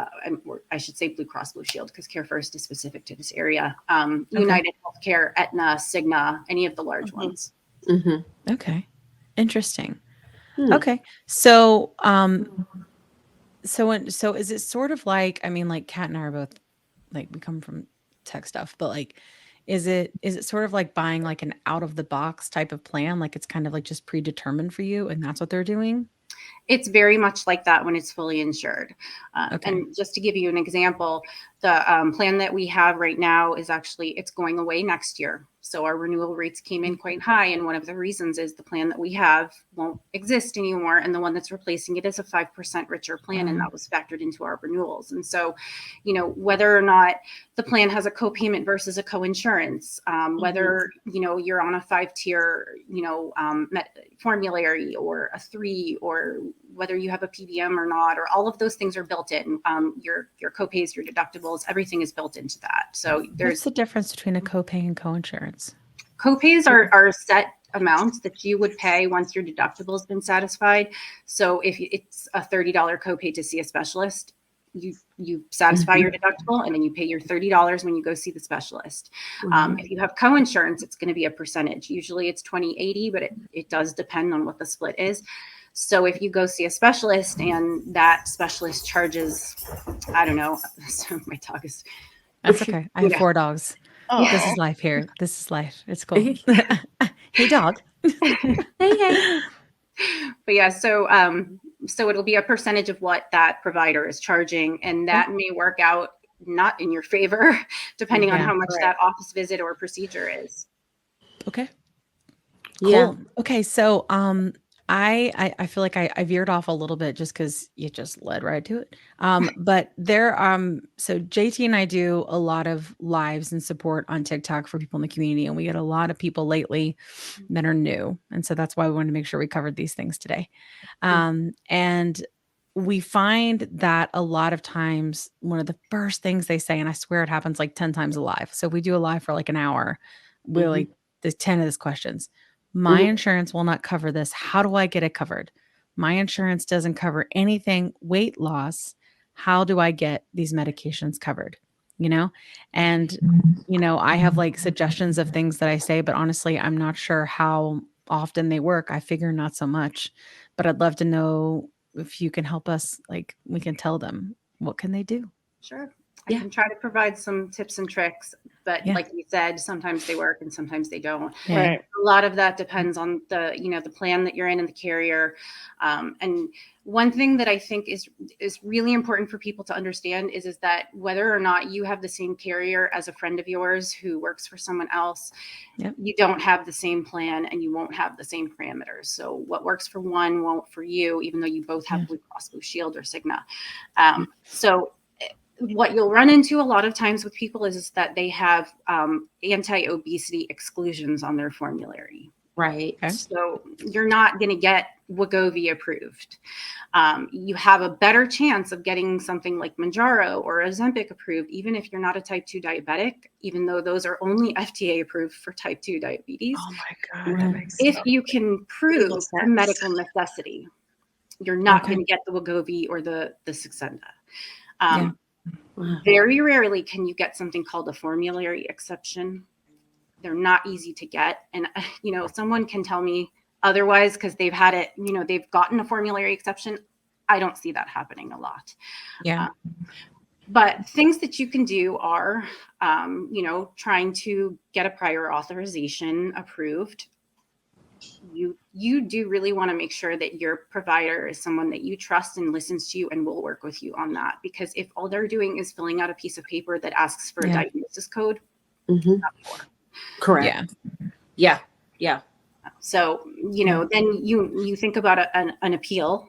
or I should say Blue Cross Blue Shield, because Care First is specific to this area. United Healthcare, Aetna, Cigna, any of the large ones. Okay. Interesting. Okay. So, so is it sort of like, like Kat and I are both, like, we come from tech stuff, but like, is it sort of like buying like an out of the box type of plan? Like it's kind of like just predetermined for you, and that's what they're doing? It's very much like that when it's fully insured. And just to give you an example, The plan that we have right now is actually, it's going away next year. So our renewal rates came in quite high. And one of the reasons is the plan that we have won't exist anymore. And the one that's replacing it is a 5% richer plan. And that was factored into our renewals. And so, whether or not the plan has a co-payment versus a co-insurance, whether, you're on a 5-tier, formulary or a 3, or whether you have a PBM or not, or all of those things are built in. Your co-pays, your deductibles, everything is built into that. So What's the difference between a copay and co-insurance? Co-pays are set amounts that you would pay once your deductible has been satisfied. So if it's a $30 copay to see a specialist, you satisfy your deductible, and then you pay your $30 when you go see the specialist. If you have co-insurance, it's going to be a percentage. Usually it's 20/80, but it does depend on what the split is. So if you go see a specialist and that specialist charges, I don't know, so my dog is... That's okay. I have 4 dogs. Oh. This is life here. This is life. It's cool. Hey, dog. Hey. But yeah, so it'll be a percentage of what that provider is charging, and that may work out not in your favor, depending on how much that office visit or procedure is. Okay. Cool. Yeah. Okay. So, I feel like I veered off a little bit just because you just led right to it. But so JT and I do a lot of lives and support on TikTok for people in the community, and we get a lot of people lately that are new. And so that's why we wanted to make sure we covered these things today. And we find that a lot of times one of the first things they say, and I swear it happens like 10 times a live. So if we do a live for like an hour, we're like, there's 10 of these questions. My insurance will not cover this. How do I get it covered? My insurance doesn't cover anything weight loss. How do I get these medications covered? And, I have like suggestions of things that I say, but honestly, I'm not sure how often they work. I figure not so much, but I'd love to know if you can help us, like we can tell them, what can they do? Sure. I can try to provide some tips and tricks, but like you said, sometimes they work and sometimes they don't. Right. A lot of that depends on the plan that you're in and the carrier. And one thing that I think is really important for people to understand is that whether or not you have the same carrier as a friend of yours who works for someone else, you don't have the same plan and you won't have the same parameters. So what works for one won't for you, even though you both have Blue Cross Blue Shield or Cigna. So what you'll run into a lot of times with people is that they have anti-obesity exclusions on their formulary. Right. Okay. So you're not going to get Wegovy approved. You have a better chance of getting something like Mounjaro or Ozempic approved, even if you're not a type 2 diabetic, even though those are only FDA approved for type 2 diabetes. Oh my God. That makes If you can prove a medical necessity, you're not going to get the Wegovy or the Saxenda. Very rarely can you get something called a formulary exception. They're not easy to get. And, someone can tell me otherwise because they've had it, they've gotten a formulary exception. I don't see that happening a lot. But things that you can do are, trying to get a prior authorization approved. You do really want to make sure that your provider is someone that you trust and listens to you and will work with you on that. Because if all they're doing is filling out a piece of paper that asks for a diagnosis code, correct. Yeah. So, then you think about an appeal.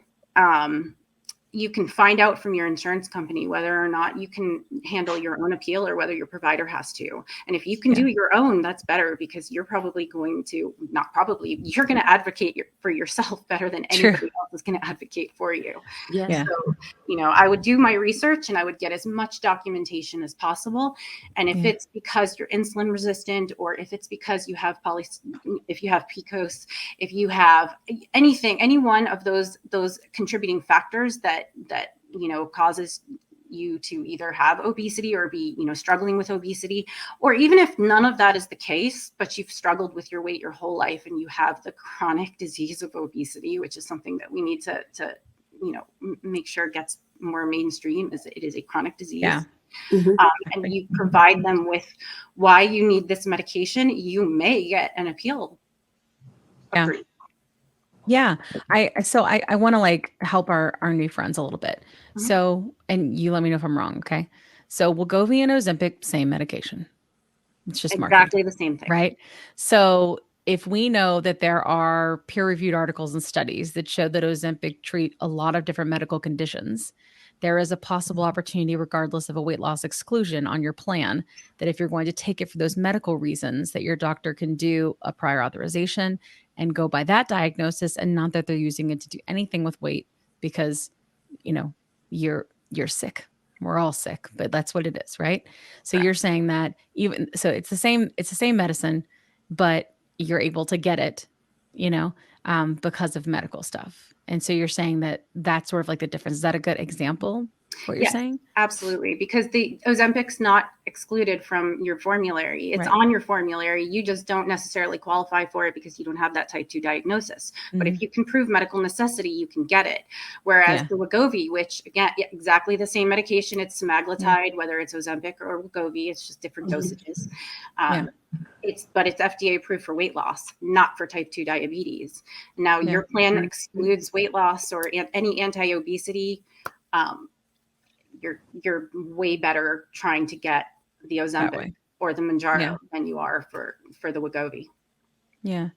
You can find out from your insurance company whether or not you can handle your own appeal or whether your provider has to. And if you can do your own, that's better because you're probably going to, not probably, you're going to advocate for yourself better than anybody else is going to advocate for you. So, I would do my research and I would get as much documentation as possible. And if it's because you're insulin resistant, or if it's because you have if you have PCOS, if you have any one of those contributing factors that causes you to either have obesity or be struggling with obesity, or even if none of that is the case, but you've struggled with your weight your whole life and you have the chronic disease of obesity, which is something that we need to make sure gets more mainstream, as it is a chronic disease. And you provide them with why you need this medication, you may get an appeal approved. I want to like help our new friends a little bit. So, and you let me know if I'm wrong. Okay. So Wegovy and Ozempic, same medication. It's just marketed, Exactly the same thing. right? So if we know that there are peer-reviewed articles and studies that show that Ozempic treat a lot of different medical conditions, there is a possible opportunity, regardless of a weight loss exclusion on your plan, that if you're going to take it for those medical reasons, that your doctor can do a prior authorization and go by that diagnosis, and not that they're using it to do anything with weight, because you know you're sick. We're all sick, but that's what it is, right? So Correct. you're saying that even so it's the same medicine, but you're able to get it, because of medical stuff. And so you're saying that that's sort of like the difference. Is that a good example of what you're Yes, saying? absolutely. Because the Ozempic's not excluded from your formulary. It's Right. on your formulary. You just don't necessarily qualify for it because you don't have that type 2 diagnosis. But Mhm. if you can prove medical necessity, you can get it. Whereas Yeah. the Wegovy, which again, exactly the same medication, it's Yeah. semaglutide, whether it's Ozempic or Wegovy, it's just different dosages. Yeah. It's FDA approved for weight loss, not for type 2 diabetes. Now, Yeah. your plan excludes weight loss or any anti-obesity. You're way better trying to get the That Ozempic way. or the Mounjaro Yeah. than you are for the Wegovy. Yeah.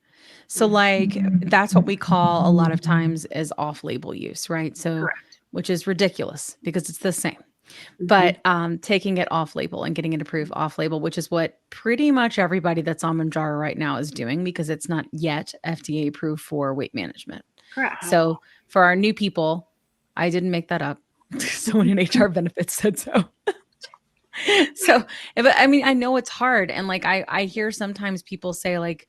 So like that's what we call a lot of times as off-label use, right? So Correct. which is ridiculous because it's the same. Mhm. But taking it off label and getting it approved off label, which is what pretty much everybody that's on Mounjaro right now is doing, because it's not yet FDA approved for weight management. Correct. So for our new people, I didn't make that up. Someone in HR benefits said so. So, but I mean, I know it's hard. And like, I hear sometimes people say like,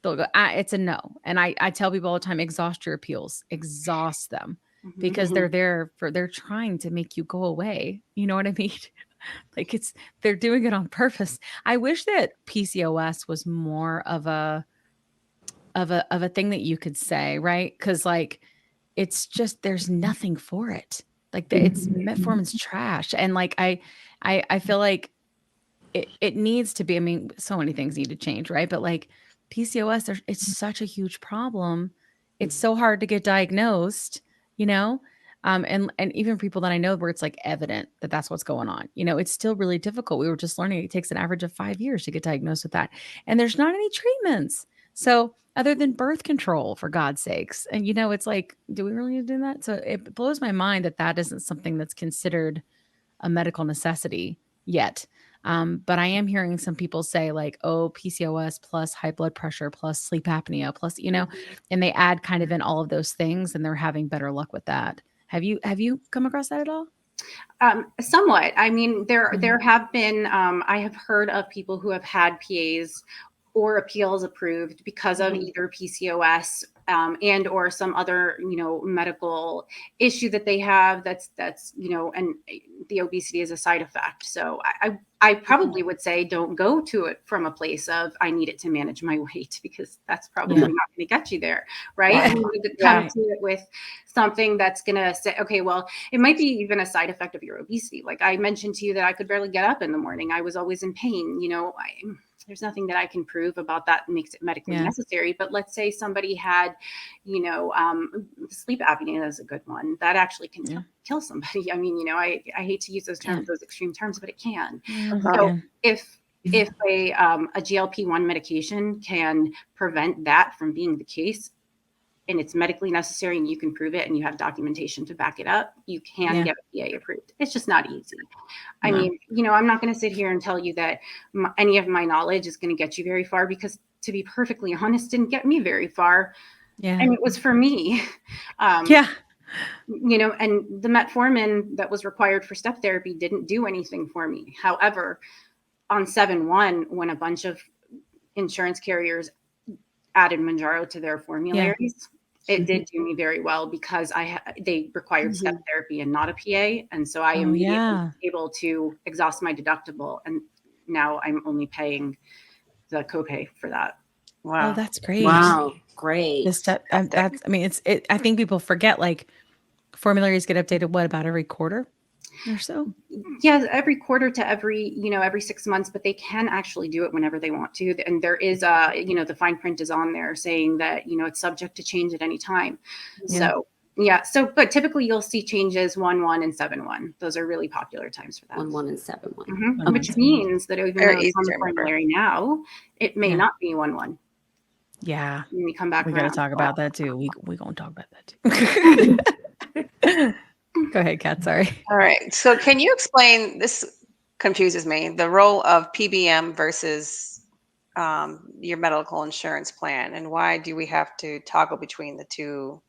they'll go, it's a no. And I tell people all the time, exhaust your appeals, exhaust them, because they're trying to make you go away. You know what I mean? Like they're doing it on purpose. I wish that PCOS was more of a thing that you could say, right? Because like it's just there's nothing for it. Like it's metformin's trash, and like I feel like it needs to be. I mean, so many things need to change, right? But like PCOS, it's such a huge problem. It's so hard to get diagnosed, you know. And even people that I know where it's like evident that that's what's going on, it's still really difficult. We were just learning it takes an average of 5 years to get diagnosed with that. And there's not any treatments. So other than birth control, for God's sakes. And it's like, do we really need to do that? So it blows my mind that that isn't something that's considered a medical necessity yet. But I am hearing some people say like, oh, PCOS plus high blood pressure plus sleep apnea plus, and they add kind of in all of those things, and they're having better luck with that. Have you come across that at all? Somewhat. I mean, there Mhm. have been. I have heard of people who have had PAs or appeals approved because of either PCOS and or some other medical issue that they have. That's and the obesity is a side effect. So I probably would say don't go to it from a place of I need it to manage my weight, because that's probably Yeah. not going to get you there, right? Yeah. You need to come Right. to it with something that's going to say, okay, well, it might be even a side effect of your obesity. Like I mentioned to you that I could barely get up in the morning. I was always in pain. There's nothing that I can prove about that makes it medically Yeah. necessary. But let's say somebody had, sleep apnea is a good one that actually can Yeah. kill somebody. I mean, I hate to use those terms, those extreme terms, but it can. Yeah. So Yeah. if a GLP-1 medication can prevent that from being the case, and it's medically necessary and you can prove it and you have documentation to back it up, you can Yeah. get PA approved. It's just not easy. I No. mean, I'm not going to sit here and tell you that any of my knowledge is going to get you very far, because to be perfectly honest, didn't get me very far. Yeah. And it was for me. Yeah. And the metformin that was required for step therapy didn't do anything for me. However, on 7/1, when a bunch of insurance carriers added Mounjaro to their formularies, it did do me very well, because they required step therapy and not a PA. And so I immediately was able to exhaust my deductible. And now I'm only paying the copay for that. Oh, that's great. Wow. Great. That's, I mean, I think people forget like formularies get updated, what, about every quarter or so? Yeah, every quarter to every 6 months, but they can actually do it whenever they want to. And there is the fine print is on there saying that, it's subject to change at any time. Yeah. So Yeah. So, but typically you'll see changes 1-1 and 7-1. Those are really popular times for that. 1-1 and 7-1. Mm-hmm. Which means that even Very though it's easy on to the remember. formulary now, it may not be 1-1. Yeah. When we come back We around. got to talk about that too. We going to talk about that too. Go ahead, Kat. Sorry. All right. So can you explain, this confuses me, the role of PBM versus your medical insurance plan, and why do we have to toggle between the two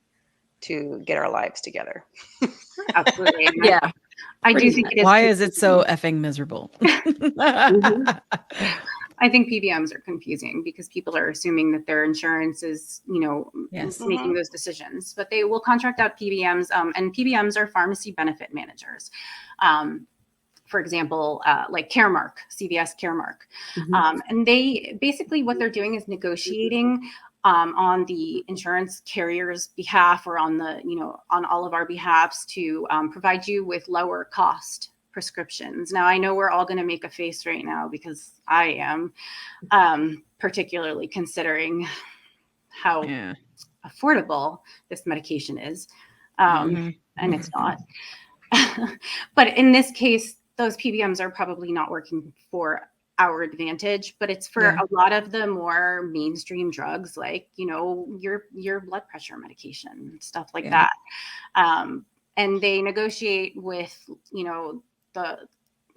to get our lives together? Absolutely. And Yeah. I do pretty think much. it is. Why is it so effing miserable? I think PBMs are confusing because people are assuming that their insurance is, Yes. making those decisions, but they will contract out PBMs, and PBMs are pharmacy benefit managers. For example, like Caremark, CVS Caremark. And they basically, what they're doing is negotiating on the insurance carrier's behalf, or on on all of our behalfs, to provide you with lower cost prescriptions. Now, I know we're all going to make a face right now because I am, particularly considering how affordable this medication is. And it's not. But in this case, those PBMs are probably not working for our advantage, but it's for a lot of the more mainstream drugs, like, your blood pressure medication, stuff like that. And they negotiate with, the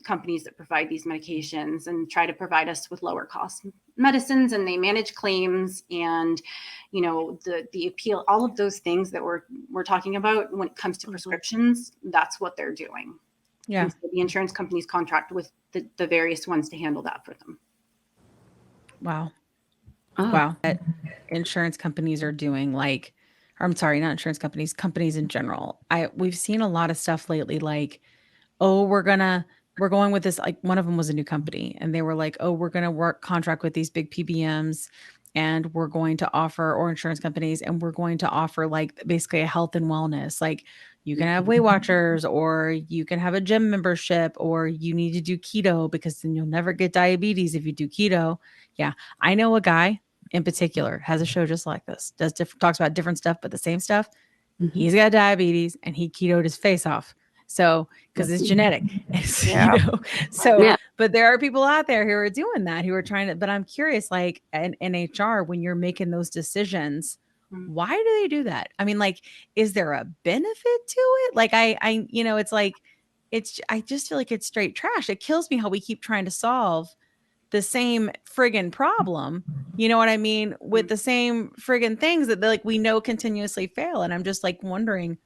companies that provide these medications and try to provide us with lower cost medicines, and they manage claims and, the appeal, all of those things that we're talking about when it comes to prescriptions. That's what they're doing. Yeah. So the insurance companies contract with the various ones to handle that for them. Wow. Oh. Wow. That insurance companies are doing, like, or I'm sorry, not insurance companies, companies in general. We've seen a lot of stuff lately, like, oh, we're going with this. Like, one of them was a new company, and they were like, oh, we're going to contract with these big PBMs, and we're going to offer, or insurance companies, and we're going to offer, like, basically a health and wellness. Like, you can have Weight Watchers, or you can have a gym membership, or you need to do keto because then you'll never get diabetes if you do keto. Yeah. I know a guy in particular has a show just like this, talks about different stuff, but the same stuff. He's got diabetes and he ketoed his face off. So, because it's genetic, but there are people out there who are doing that, who are trying to, but I'm curious, like, in HR, when you're making those decisions, why do they do that? I mean, like, is there a benefit to it? Like, it's like, I just feel like it's straight trash. It kills me how we keep trying to solve the same friggin' problem, you know what I mean, with the same friggin' things that, like, we know continuously fail. And I'm just, like, wondering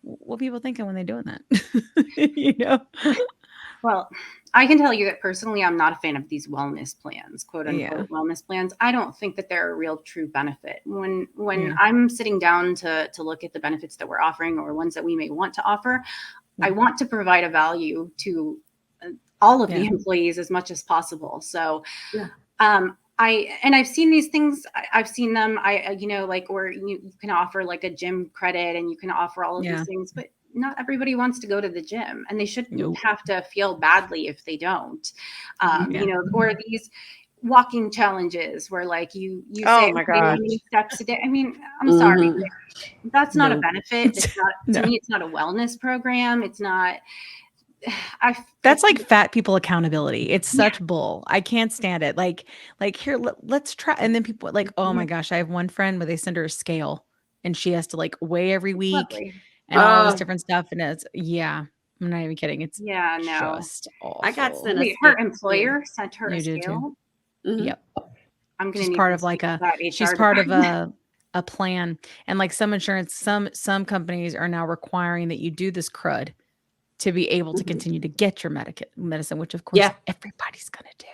what people thinking when they're doing that. Well, I can tell you that personally, I'm not a fan of these wellness plans, quote unquote wellness plans. I don't think that they're a real true benefit. When I'm sitting down to look at the benefits that we're offering, or ones that we may want to offer, I want to provide a value to all of the employees as much as possible. So, I've seen these things. I've seen them. Like, where you can offer like a gym credit, and you can offer all of these things, but not everybody wants to go to the gym, and they shouldn't have to feel badly if they don't. Or these walking challenges where, like, you say, Oh my okay, how gosh. many steps a day? I mean, I'm sorry, that's not a benefit. It's not, to me, it's not a wellness program. It's not. That's like fat people accountability. It's such bull. I can't stand it. Like here, let's try. And then people like, oh my gosh, I have one friend where they send her a scale, and she has to, like, weigh every week and all this different stuff. And it's, I'm not even kidding. It's just awful. I got sent a Wait, her employer sent her a scale? Yep. I'm going to She's need part to of, like, speak to that HR she's part of department. a plan. And, like, some insurance, some companies are now requiring that you do this crud to be able to continue to get your medicine, which of course everybody's going to do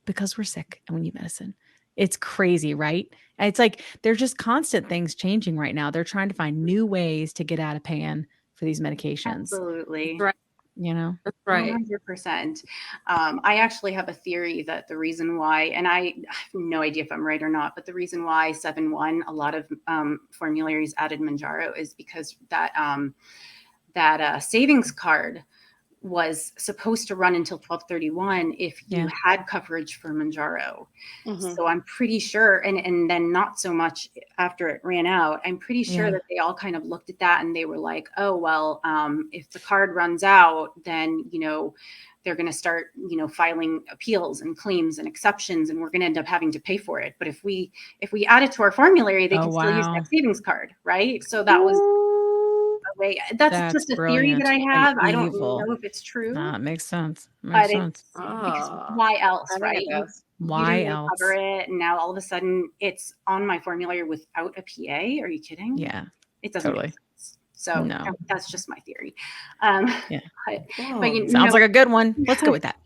because we're sick and we need medicine. It's crazy, right? And it's like, they're just constant things changing right now. They're trying to find new ways to get out of paying for these medications. Absolutely. Right. That's right. 100%. I actually have a theory that the reason why, and I have no idea if I'm right or not, but the reason why 7-1, a lot of formularies added Manjaro, is because that savings card was supposed to run until 12/31 if you had coverage for Mounjaro. So I'm pretty sure, and then not so much after it ran out, I'm pretty sure that they all kind of looked at that and they were like, oh, well, if the card runs out, then, they're going to start, filing appeals and claims and exceptions, and we're going to end up having to pay for it. But if we add it to our formulary, they can still use that savings card, right? So that was a way. That's just a theory that I have. I don't know if it's true. That makes sense. But it's because why else, right? You Why didn't else? cover it, and now all of a sudden it's on my formulary without a PA. Are you kidding? Yeah, it doesn't make sense. So that's just my theory. But sounds like a good one. Let's go with that.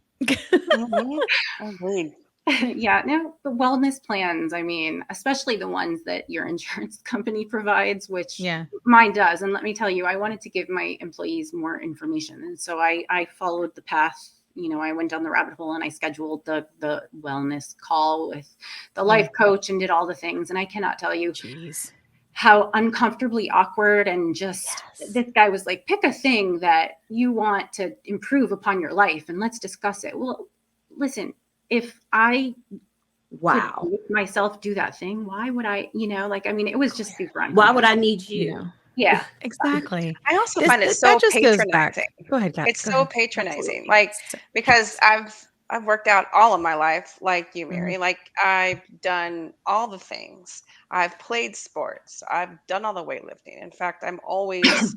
Yeah, no, the wellness plans, I mean, especially the ones that your insurance company provides, which mine does. And let me tell you, I wanted to give my employees more information. And so I followed the path. I went down the rabbit hole and I scheduled the wellness call with the life coach and did all the things. And I cannot tell you how uncomfortably awkward and just this guy was like, pick a thing that you want to improve upon your life and let's discuss it. Well, listen, if I could make myself do that thing, why would I, it was just super uncomfortable. Why would I need you? Yeah, exactly. I also find it so patronizing. Go ahead, Kat. It's so patronizing. Like, because I've worked out all of my life, like you, Miri. Like, I've done all the things. I've played sports. I've done all the weightlifting. In fact, I'm always,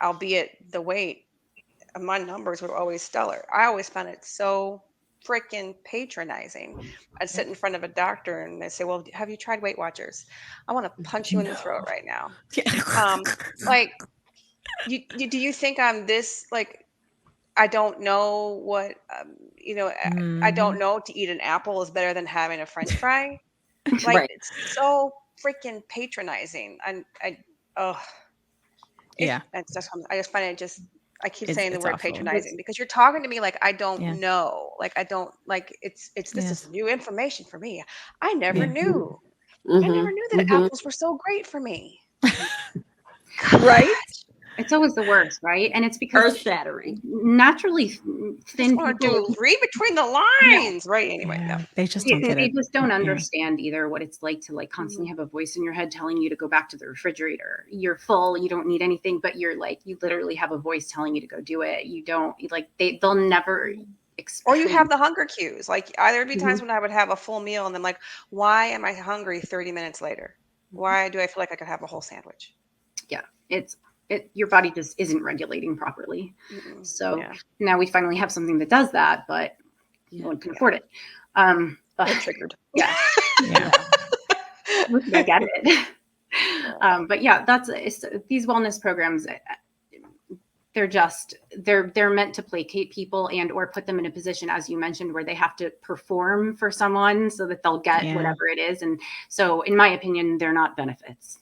albeit the weight, my numbers were always stellar. I always found it so freaking patronizing. I'd sit in front of a doctor and they say, well, have you tried Weight Watchers? I want to punch you in the throat right now. Like, do you think I'm this, like, I don't know what, I don't know to eat an apple is better than having a French fry. Like, it's so freaking patronizing. I just find it just, I keep saying the word patronizing because you're talking to me like I don't know, like I don't, like it's this is new information for me. I never knew. I never knew that apples were so great for me. Right? It's always the worst, right? And it's because earth-shattering. Naturally thin people do read between the lines, right? Anyway, they just don't get it. They just don't understand either what it's like to constantly have a voice in your head telling you to go back to the refrigerator. You're full, you don't need anything, but you literally have a voice telling you to go do it. You don't they'll never or you have the hunger cues. Like, there'd be times when I would have a full meal and then like, why am I hungry 30 minutes later? Why do I feel like I could have a whole sandwich? Yeah, your body just isn't regulating properly. So now we finally have something that does that, but no one can afford it. Triggered. Yeah. I get it. But yeah, these wellness programs, they're meant to placate people and or put them in a position, as you mentioned, where they have to perform for someone so that they'll get whatever it is. And so in my opinion, they're not benefits.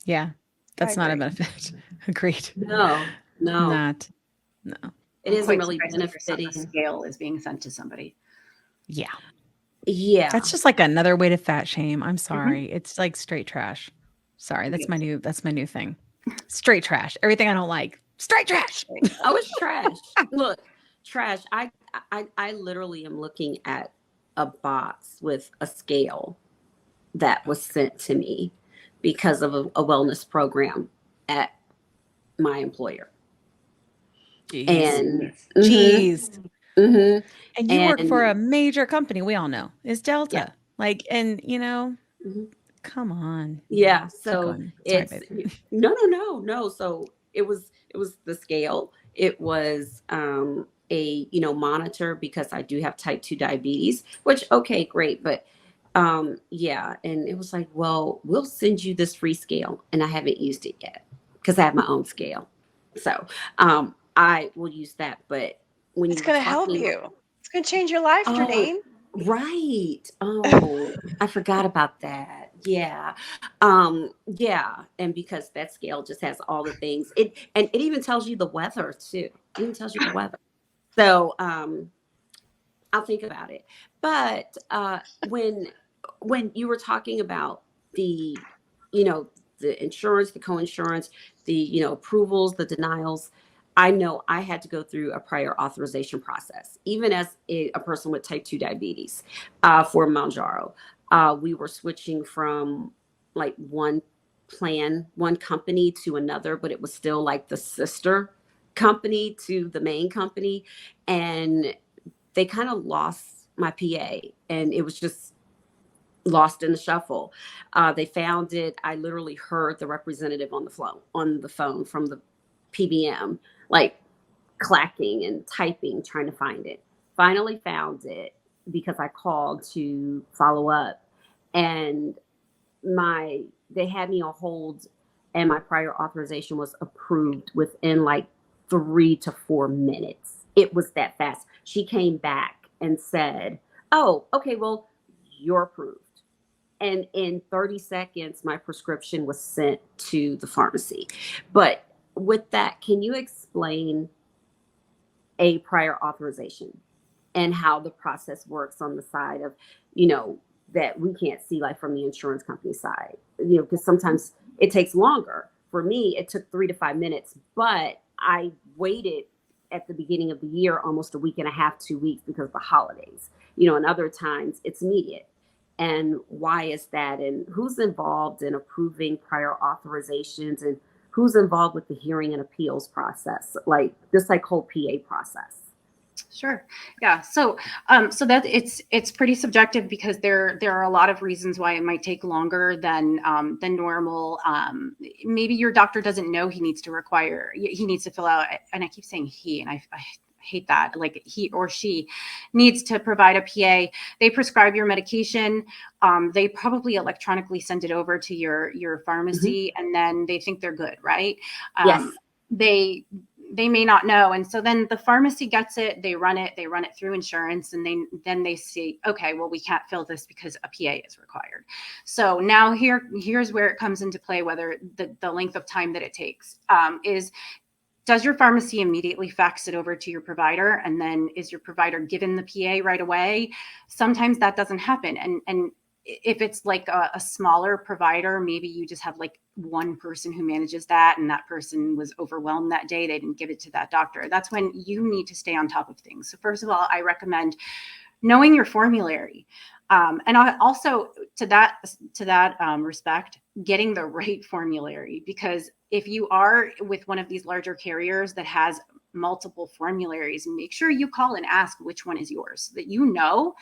Yeah. That's not a benefit. Agreed. No. No. It isn't really benefiting. Scale is being sent to somebody. Yeah. That's just like another way to fat shame. I'm sorry. It's like straight trash. Sorry. That's my new thing. Straight trash. Everything I don't like. Straight trash. Oh, it's trash. Look, trash. I literally am looking at a box with a scale that was sent to me because of a wellness program at my employer. And and you work for a major company, we all know, is Delta. Come on. Yeah. So it's no. So it was the scale. It was a monitor because I do have type 2 diabetes, which okay, great, but and it was like, well, we'll send you this free scale, and I haven't used it yet because I have my own scale. So I will use that. But when it's going to help you, it's going to change your life, Jardine. Right. Oh, I forgot about that. Yeah. And because that scale just has all the things, it even tells you the weather too. It even tells you the weather. So I'll think about it. But when you were talking about the insurance, the co-insurance, the approvals, the denials, I know I had to go through a prior authorization process, even as a person with type 2 diabetes for Mounjaro. We were switching from like one plan, one company to another, but it was still like the sister company to the main company. And they kind of lost my PA, and it was just lost in the shuffle. They found it. I literally heard the representative on the phone from the PBM, like clacking and typing, trying to find it. Finally found it because I called to follow up, and they had me on hold, and my prior authorization was approved within like 3 to 4 minutes. It was that fast. She came back and said, "Oh, okay, well, you're approved." And in 30 seconds, my prescription was sent to the pharmacy. But with that, can you explain a prior authorization and how the process works on the side of, that we can't see, like from the insurance company side, because sometimes it takes longer. For me, it took 3 to 5 minutes, but I waited at the beginning of the year almost a week and a half, 2 weeks because of the holidays, and other times it's immediate. And why is that? And who's involved in approving prior authorizations, and who's involved with the hearing and appeals process, like this like whole PA process? Sure. Yeah. So that it's pretty subjective because there are a lot of reasons why it might take longer than normal. Maybe your doctor doesn't know he needs to fill out, and I keep saying he, and I hate that. Like he or she needs to provide a PA. They prescribe your medication. They probably electronically send it over to your pharmacy, and then they think they're good, right? Yes. They may not know. And so then the pharmacy gets it, they run it through insurance, and then they see, okay, well, we can't fill this because a PA is required. So now here's where it comes into play, whether the length of time that it takes is, does your pharmacy immediately fax it over to your provider? And then is your provider given the PA right away? Sometimes that doesn't happen. And if it's like a smaller provider, maybe you just have like one person who manages that, and that person was overwhelmed that day, they didn't give it to that doctor. That's when you need to stay on top of things. So first of all, I recommend knowing your formulary. And also to that respect, getting the right formulary, because if you are with one of these larger carriers that has multiple formularies, make sure you call and ask which one is yours, so that you know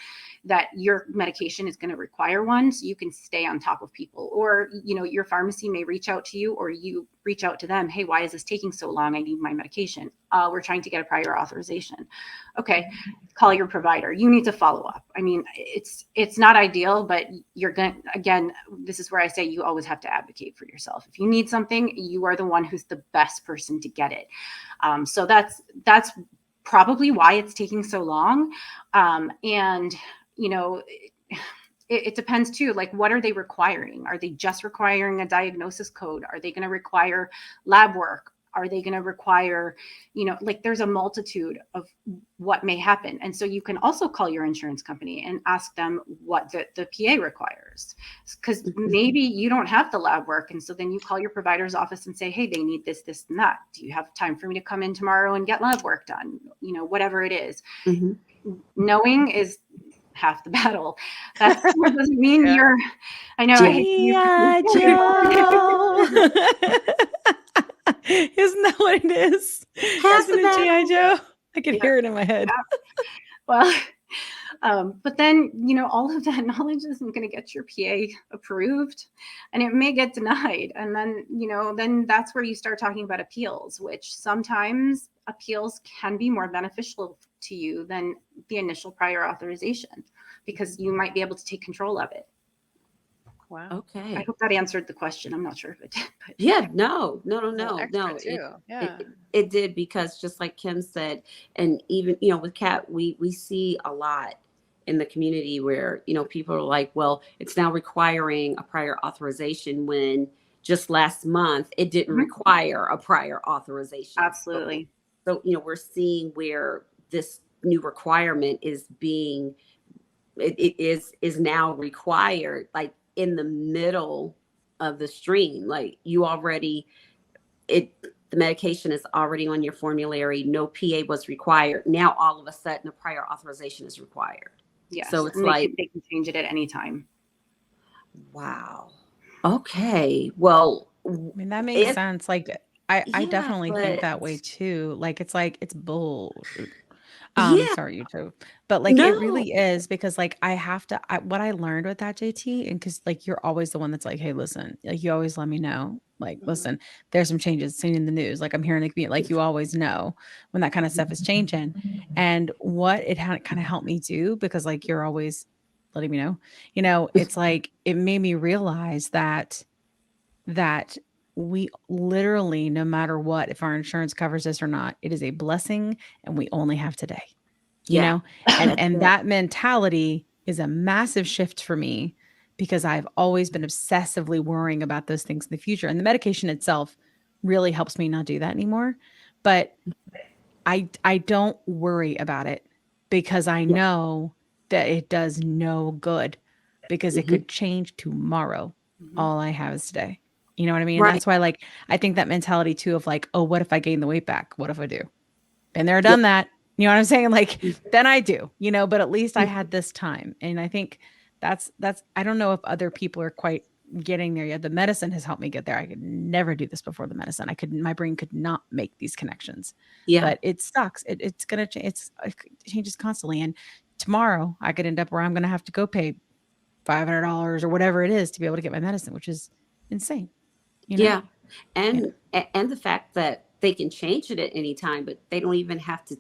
that your medication is going to require one, so you can stay on top of people. Or your pharmacy may reach out to you, or you reach out to them. Hey, why is this taking so long? I need my medication. We're trying to get a prior authorization. Okay, call your provider. You need to follow up. I mean, it's not ideal, but you're going to, again, this is where I say you always have to advocate for yourself. If you need something, you are the one who's the best person to get it. So that's probably why it's taking so long. And it depends too, like, what are they requiring? Are they just requiring a diagnosis code? Are they going to require lab work? Are they going to require, like, there's a multitude of what may happen. And so you can also call your insurance company and ask them what the PA requires, because maybe you don't have the lab work. And so then you call your provider's office and say, hey, they need this, this, and that. Do you have time for me to come in tomorrow and get lab work done? Whatever it is. Knowing is half the battle. That doesn't mean you're, I know. G.I. Joe. Isn't that what it is? Isn't it G.I. Joe? I can hear it in my head. Well, but then, all of that knowledge isn't going to get your PA approved, and it may get denied. And then, then that's where you start talking about appeals, which sometimes appeals can be more beneficial to you than the initial prior authorization, because you might be able to take control of it. Wow. Okay. I hope that answered the question. I'm not sure if it did. But. Yeah, no. It did, because just like Kim said, and even, with Kat, we see a lot in the community where, people are like, well, it's now requiring a prior authorization, when just last month it didn't require a prior authorization. Absolutely. So, we're seeing where this new requirement is being, it is now required, like in the middle of the stream. Like, you already, the medication is already on your formulary, no PA was required. Now all of a sudden a prior authorization is required. Yes, So it's and like, they can change it at any time. wow. Okay. Well, I mean, that makes if sense. Like, I yeah, definitely think but that way too. Like, it's bull. yeah, Sorry, you too. But like it no. really is because like I have to what I learned with that JT and because like you're always the one that's like, hey, listen, like you always let me know. Like, Mhm. listen, there's some changes seen in the news. Like I'm hearing the community, like you always know when that kind of stuff is changing. And what it had kind of helped me do, because like you're always letting me know, it's like it made me realize that we literally, no matter what, if our insurance covers us or not, it is a blessing and we only have today, you Yeah. know? That's And it. that mentality is a massive shift for me because I've always been obsessively worrying about those things in the future. And the medication itself really helps me not do that anymore. But I don't worry about it because I Yeah. know that it does no good because it Hmm. could change tomorrow. Mhm. All I have is today. You know what I mean? Right. That's why like I think that mentality too of like, oh, what if I gain the weight back? What if I do? Been there, Yeah. done that. You know what I'm saying? Like then I do, but at least I had this time. And I think that's I don't know if other people are quite getting there yet. The medicine has helped me get there. I could never do this before the medicine. My brain could not make these connections. Yeah. But it sucks. It's gonna change. It changes constantly. And tomorrow I could end up where I'm gonna have to go pay $500 or whatever it is to be able to get my medicine, which is insane. You know? Yeah. Yeah. And the fact that they can change it at any time, but they don't even have to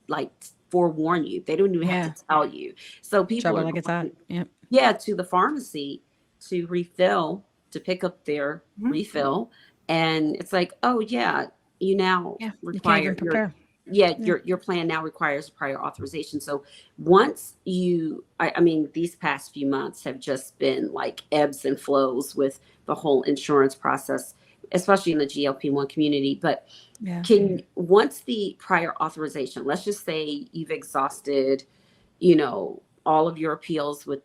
like forewarn you. They don't even have to Yeah. tell you. So people Drop it are like it's hot. going, Yep. yeah, to the pharmacy to refill, to pick up their Mhm. refill. And it's like, oh yeah, you now Yeah. You can't even require your, prepare. yeah, Yeah. your plan now requires prior authorization. So once you, I mean, these past few months have just been like ebbs and flows with the whole insurance process, especially in the GLP-1 community. But Yeah. can, once the prior authorization, let's just say you've exhausted, all of your appeals with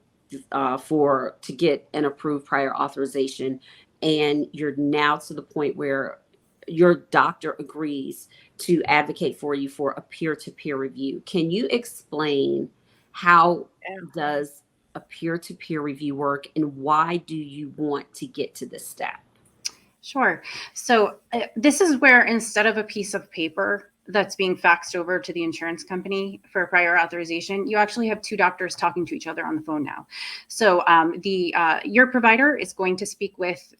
for to get an approved prior authorization, and you're now to the point where your doctor agrees to advocate for you for a peer-to-peer review. Can you explain how does a peer-to-peer review work, and why do you want to get to this step? Sure. So this is where instead of a piece of paper that's being faxed over to the insurance company for prior authorization, you actually have two doctors talking to each other on the phone now. So the your provider is going to speak with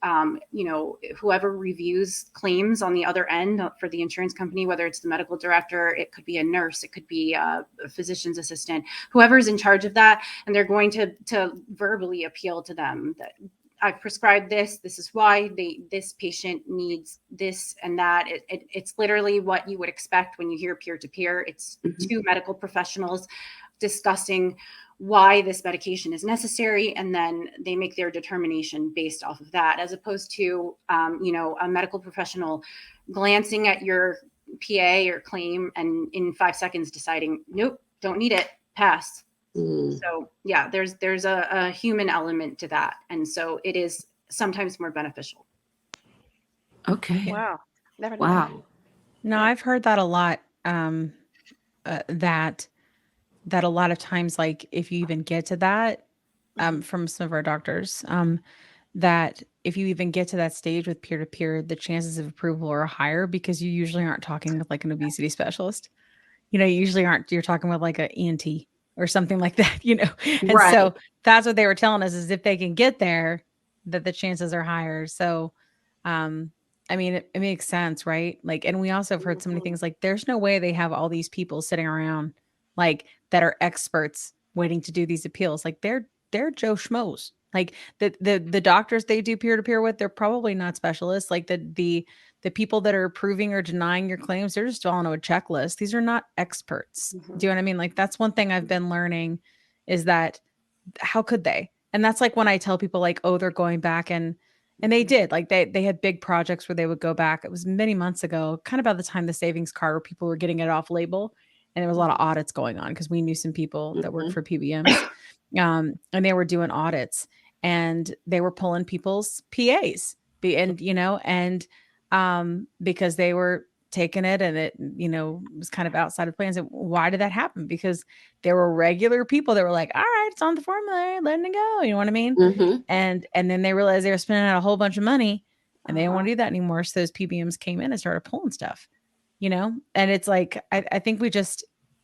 whoever reviews claims on the other end for the insurance company, whether it's the medical director, it could be a nurse, it could be a physician's assistant, whoever's in charge of that, and they're going to verbally appeal to them that I've prescribed this. This is why this patient needs this and that. It's literally what you would expect when you hear peer to peer. It's Mhm. two medical professionals discussing why this medication is necessary, and then they make their determination based off of that, as opposed to a medical professional glancing at your PA or claim and in 5 seconds deciding, nope, don't need it, pass. Mm. So yeah, there's a human element to that, and so it is sometimes more beneficial. Okay. Yeah. Wow. Never knew that. Wow. No, Yeah. I've heard that a lot. That a lot of times, like if you even get to that, Mhm. from some of our doctors, that if you even get to that stage with peer to peer, the chances of approval are higher because you usually aren't talking with like an obesity specialist. You usually aren't. You're talking with like a ENT or something like that. And Right. so that's what they were telling us is if they can get there, that the chances are higher. So, um, I mean, it makes sense, right? Like, and we also have heard so many Mhm. things like there's no way they have all these people sitting around like that are experts waiting to do these appeals. Like they're Joe Schmoes. Like the doctors they do peer to peer with, they're probably not specialists. Like the people that are approving or denying your claims, they're just following a checklist. These are not experts. Do Mhm. you know what I mean? Like that's one thing I've been learning is that how could they? And that's like when I tell people like, oh, they're going back and they Mhm. did. Like they had big projects where they would go back. It was many months ago, kind of by the time the savings card where people were getting it off label. And there was a lot of Mhm. audits going on because we knew some people that worked Mhm. for PBMs. And they were doing audits and they were pulling people's PAs. And because they were taking it and it, was kind of outside of plans. And why did that happen? Because there were regular people that were like, all right, it's on the formulary, letting it go. You know what I mean? Mm-hmm. And then they realized they were spending out a whole bunch of money and they didn't want to do that anymore. So those PBMs came in and started pulling stuff, and it's like, I think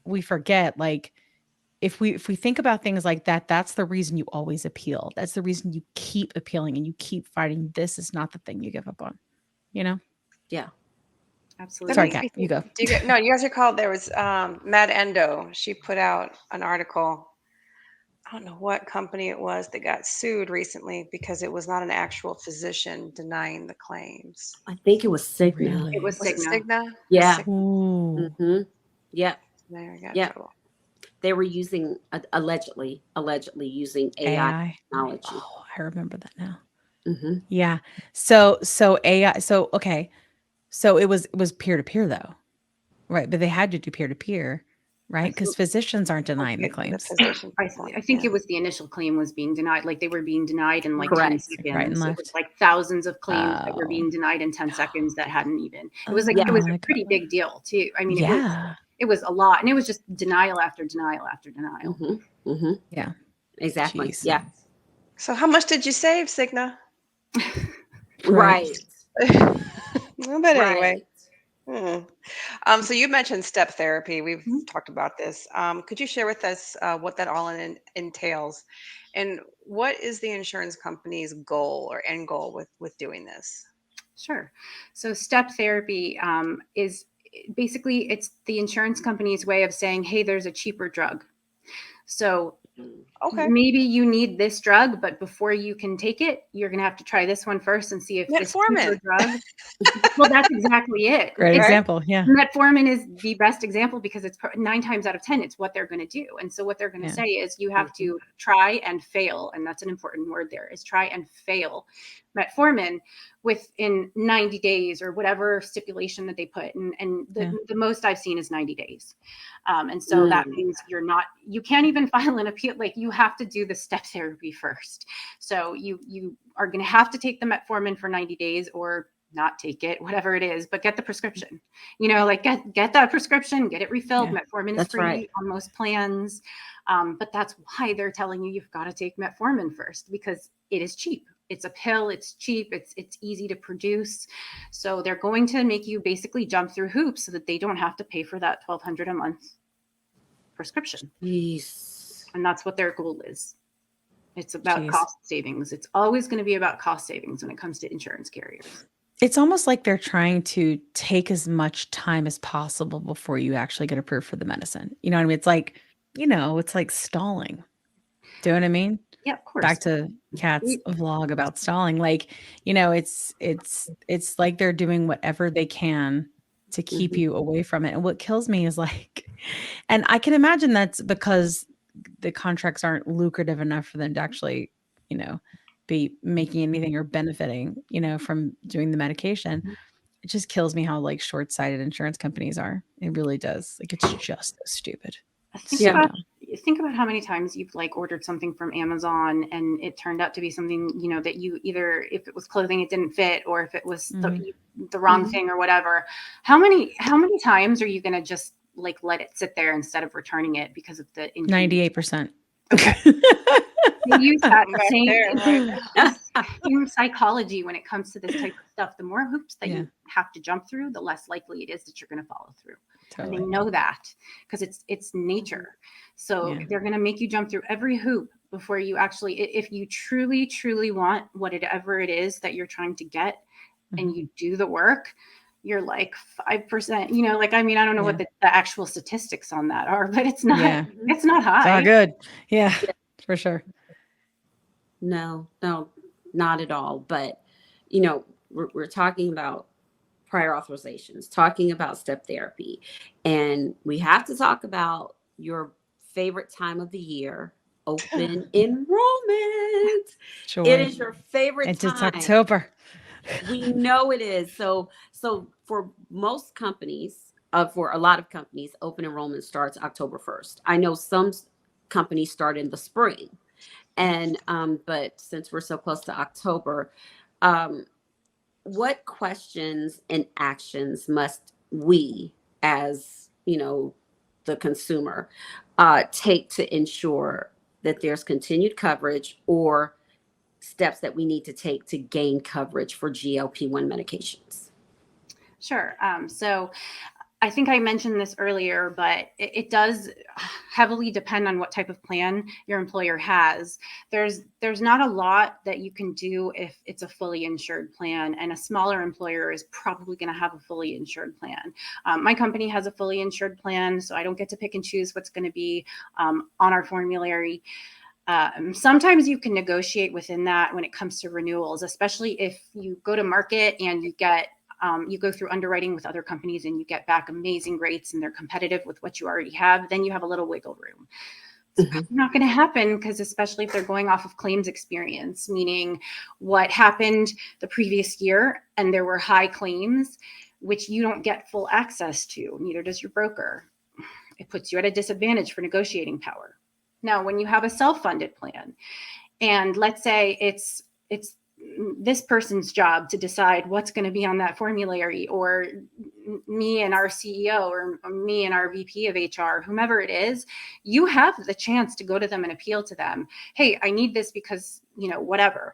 we forget, like, if we think about things like that, that's the reason you always appeal. That's the reason you keep appealing and you keep fighting. This is not the thing you give up on, Yeah. Absolutely. Sorry, Kat, you go. No, you guys recall there was Mad Endo. She put out an article. I don't know what company it was that got sued recently because it was not an actual physician denying the claims. I think it was Cigna. Really? It was Was it Cigna. Cigna? Yeah. Ooh. Mm-hmm. Yep. There, got Yep. trouble. They were using allegedly using AI AI. technology. Oh, I remember that now. Mm-hmm. Yeah. So AI. So okay. So it was peer to peer though, right? But they had to do peer to peer, right? Because physicians aren't denying the Okay, the claims. physician. I think it was the initial claim was being denied. Like they were being denied in like 10 Correct. seconds. Right and It left. was like thousands of claims that were Oh. being denied in 10 seconds that hadn't even. It was like Oh it was my a pretty God. big deal too. I mean, Yeah. it was a lot, and it was just denial after denial after denial. Mm-hmm. Mm-hmm. Yeah. Exactly. Jeez. Yeah. So how much did you save, Cigna? Right. Well, but anyway. Right. So you mentioned step therapy. We've Mhm. talked about this. Could you share with us what that all entails, and what is the insurance company's goal or end goal with doing this? Sure. So step therapy is basically it's the insurance company's way of saying, hey, there's a cheaper drug. So Okay, maybe you need this drug, but before you can take it, you're going to have to try this one first and see if this cheaper metformin. drug. Well, that's exactly it. Great Okay. example. Yeah. Metformin is the best example because it's 9 times out of 10, it's what they're going to do. And so what they're going to Yeah. say is you have to try and fail. And that's an important word there is try and fail metformin within 90 days or whatever stipulation that they put. And the most I've seen is 90 days. And so that means you can't even file an appeal. Like you have to do the step therapy first. So you are going to have to take the metformin for 90 days or not take it, whatever it is, but get the prescription, like get that prescription, get it refilled. Yeah. Metformin is That's free right. on most plans. But that's why they're telling you you've got to take metformin first because it is cheap. It's a pill. It's cheap. It's easy to produce. So they're going to make you basically jump through hoops so that they don't have to pay for that $1,200 a month prescription. Jeez. And that's what their goal is. It's about cost savings. It's always going to be about cost savings when it comes to insurance carriers. It's almost like they're trying to take as much time as possible before you actually get approved for the medicine. You know what I mean? It's like, it's like stalling. Do you know what I mean? Yeah, of course. Back to Kat's vlog about stalling. Like, it's like they're doing whatever they can to keep you away from it. And what kills me is like, and I can imagine that's because the contracts aren't lucrative enough for them to actually, be making anything or benefiting, from doing the medication. It just kills me how like short-sighted insurance companies are. It really does. Like it's just so stupid. Think about how many times you've like ordered something from Amazon and it turned out to be something, that you either, if it was clothing, it didn't fit, or if it was the wrong thing or whatever. How many times are you going to just like let it sit there instead of returning it because of the 98%. Okay. They use that same psychology when it comes to this type of stuff. The more hoops that you have to jump through, the less likely it is that you're going to follow through. Totally. And they know that because it's nature. So they're going to make you jump through every hoop before you actually, if you truly, truly want whatever it is that you're trying to get and you do the work, you're like 5%, like, I mean, I don't know what the actual statistics on that are, but it's not high. It's not good. Yeah, for sure. No, not at all. But, we're talking about prior authorizations, talking about step therapy, and we have to talk about your favorite time of the year, open enrollment. Sure. It is your favorite time. It's October. We know it is. So for most companies, for a lot of companies, open enrollment starts October 1st. I know some companies start in the spring. And but since we're so close to October, what questions and actions must we, as the consumer, take to ensure that there's continued coverage, or steps that we need to take to gain coverage for GLP-1 medications? Sure. So I think I mentioned this earlier, but it does heavily depend on what type of plan your employer has. There's not a lot that you can do if it's a fully insured plan, and a smaller employer is probably going to have a fully insured plan. My company has a fully insured plan, so I don't get to pick and choose what's going to be on our formulary. Sometimes you can negotiate within that when it comes to renewals, especially if you go to market and you go through underwriting with other companies and you get back amazing rates and they're competitive with what you already have, then you have a little wiggle room. It's probably not going to happen, because especially if they're going off of claims experience, meaning what happened the previous year and there were high claims, which you don't get full access to, neither does your broker. It puts you at a disadvantage for negotiating power. Now, when you have a self-funded plan, and let's say it's this person's job to decide what's going to be on that formulary, or me and our CEO, or me and our VP of HR, whomever it is, you have the chance to go to them and appeal to them. Hey, I need this because, whatever.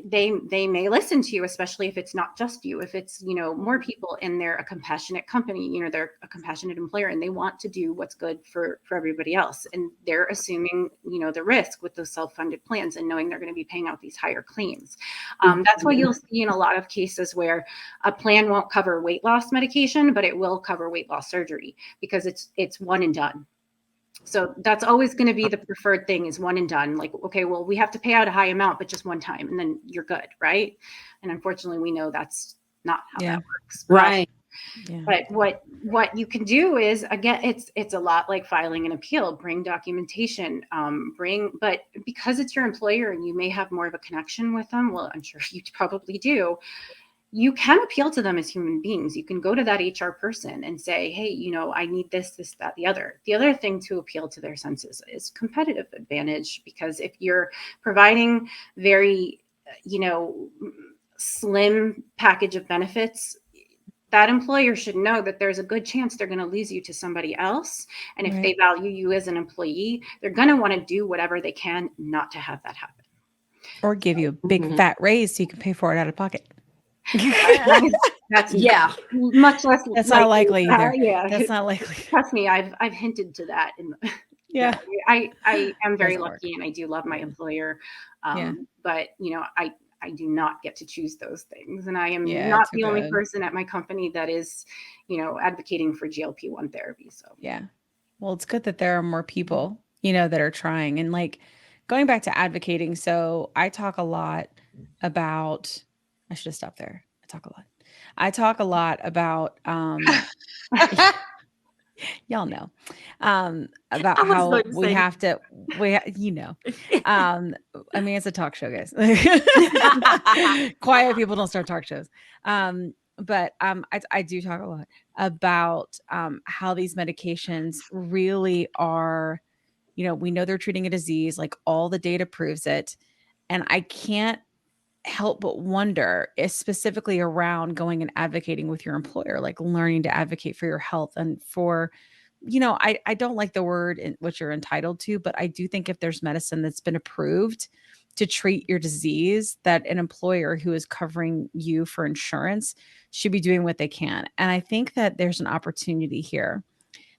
They may listen to you, especially if it's not just you, if it's more people, and they're a compassionate company, they're a compassionate employer, and they want to do what's good for everybody else, and they're assuming the risk with those self-funded plans and knowing they're going to be paying out these higher claims. That's why you'll see in a lot of cases where a plan won't cover weight loss medication, but it will cover weight loss surgery, because it's one and done. So that's always going to be the preferred thing, is one and done. Like, okay, well, we have to pay out a high amount, but just one time, and then you're good, right? And unfortunately, we know that's not how that works. Right. But what you can do is, again, it's a lot like filing an appeal. Bring documentation. But because it's your employer and you may have more of a connection with them, well, I'm sure you probably do. You can appeal to them as human beings. You can go to that HR person and say, hey, I need this, that, the other. The other thing to appeal to their senses is competitive advantage, because if you're providing very, slim package of benefits, that employer should know that there's a good chance they're going to lose you to somebody else. And if they value you as an employee, they're going to want to do whatever they can not to have that happen. Or give you a big fat raise so you can pay for it out of pocket. That's much less. That's not likely either. Yeah, that's not likely. Trust me, I've hinted to that. Yeah, I am very lucky, and I do love my employer. But I do not get to choose those things, and I am not the only person at my company that is, advocating for GLP-1 therapy. So well, it's good that there are more people, that are trying, and like going back to advocating. So I talk a lot about. I should have stopped there. I talk a lot about y'all know about how we have to I mean, it's a talk show, guys. Quiet people don't start talk shows. But I do talk a lot about how these medications really are, we know they're treating a disease, like all the data proves it. And I can't help but wonder, is specifically around going and advocating with your employer, like learning to advocate for your health and for, I don't like the word in what you're entitled to, but I do think if there's medicine that's been approved to treat your disease, that an employer who is covering you for insurance should be doing what they can. And I think that there's an opportunity here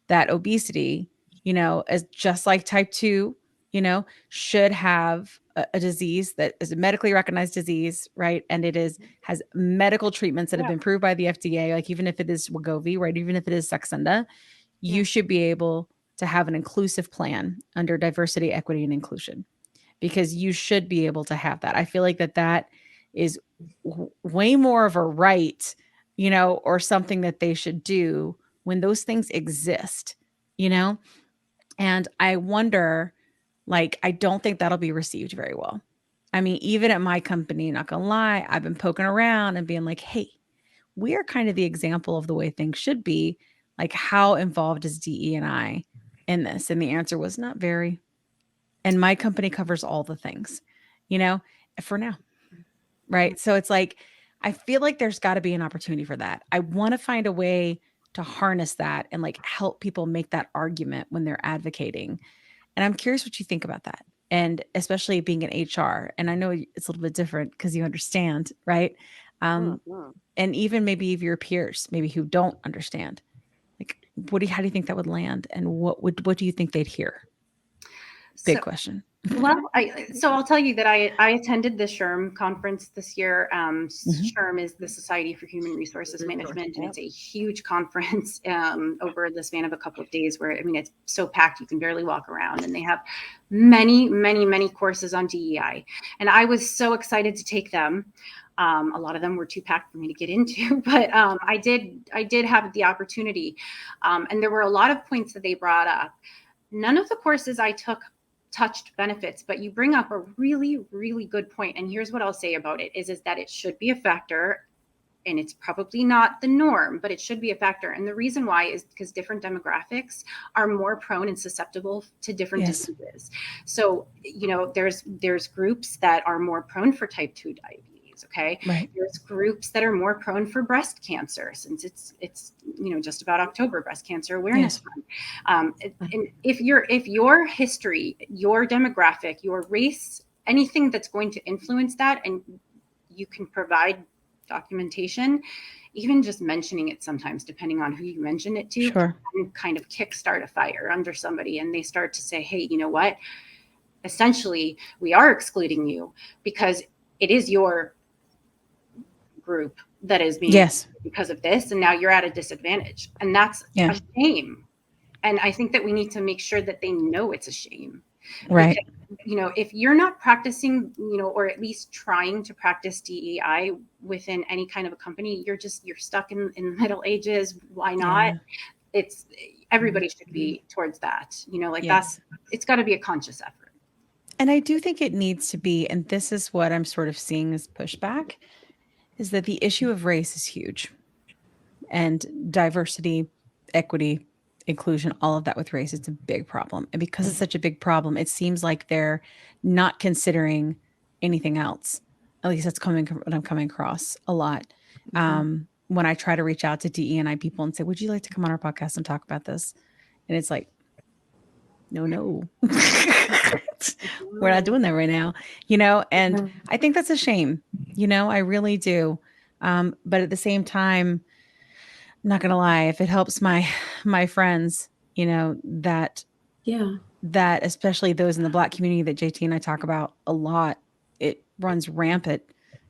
that obesity, is just like type 2, should have a disease that is a medically recognized disease, right? And it has medical treatments that have been approved by the FDA, like even if it is Wegovy, right? Even if it is Saxenda, you should be able to have an inclusive plan under diversity, equity, and inclusion, because you should be able to have that. I feel like that is way more of a right, or something that they should do when those things exist, and I wonder, like, I don't think that'll be received very well. I mean, even at my company, not gonna lie, I've been poking around and being like, hey, we are kind of the example of the way things should be. Like, how involved is DE and I in this? And the answer was not very. And my company covers all the things, for now. Right. So it's like, I feel like there's got to be an opportunity for that. I want to find a way to harness that and like help people make that argument when they're advocating. And I'm curious what you think about that. And especially being in HR. And I know it's a little bit different because you understand, right? Mhm. And even maybe of your peers, maybe who don't understand. Like, how do you think that would land? And what do you think they'd hear? Big So, question. well, I'll tell you that I attended the SHRM conference this year. SHRM is the Society for Human Resources Management, and it's a huge conference over the span of a couple of days. Where it's so packed you can barely walk around, and they have many courses on DEI, and I was so excited to take them. A lot of them were too packed for me to get into, but I did have the opportunity, and there were a lot of points that they brought up. None of the courses I took touched benefits, but you bring up a really good point. And here's what I'll say about it is that it should be a factor, and it's probably not the norm, but it should be a factor. And the reason why is because different demographics are more prone and susceptible to different diseases. So, there's groups that are more prone for type 2 diabetes. Okay. Right. There's groups that are more prone for breast cancer, since it's just about October, Breast Cancer Awareness Month. And if your history, your demographic, your race, anything that's going to influence that, and you can provide documentation, even just mentioning it sometimes, depending on who you mention it to, Sure. can kind of kickstart a fire under somebody, and they start to say, hey, you know what? Essentially, we are excluding you because it is your group that is being because of this, and now you're at a disadvantage, and that's a shame. And I think that we need to make sure that they know it's a shame, right? Because, if you're not practicing, or at least trying to practice DEI within any kind of a company, you're stuck in the Middle Ages. Why not? It's everybody should be towards that. That's, it's got to be a conscious effort. And I do think it needs to be, and this is what I'm sort of seeing as pushback, is that the issue of race is huge, and diversity, equity, inclusion, all of that with race, it's a big problem. And because it's such a big problem, it seems like they're not considering anything else. At least that's what I'm coming across a lot. When I try to reach out to DE&I people and say, would you like to come on our podcast and talk about this? And it's like, no, we're not doing that right now, and I think that's a shame, I really do. But at the same time, I'm not gonna lie, if it helps my friends, that especially those in the Black community that JT and I talk about a lot, it runs rampant.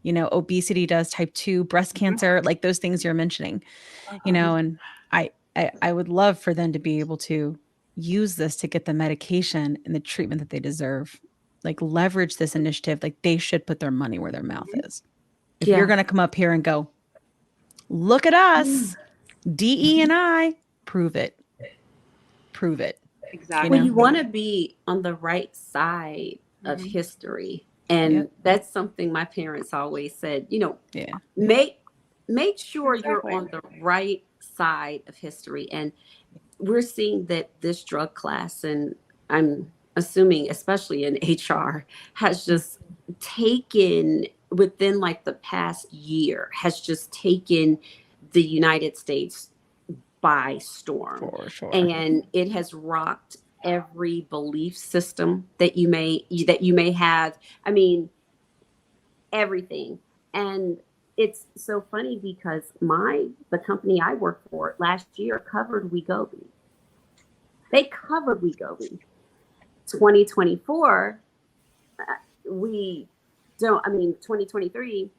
Obesity does, type 2, breast cancer, like those things you're mentioning, and I would love for them to be able to use this to get the medication and the treatment that they deserve, like leverage this initiative. Like they should put their money where their mouth is. If you're going to come up here and go, look at us, DE and I, prove it. Exactly. Well, you want to be on the right side of history. And that's something my parents always said, make sure you're on the right side of history. And we're seeing that this drug class, and I'm assuming especially in HR, has just taken, within like the past year, has just taken the United States by storm. For sure. And it has rocked every belief system that you may have. I mean, everything. And it's so funny because the company I work for last year covered Wegovy. They covered Wegovy. 2024, we don't. 2023,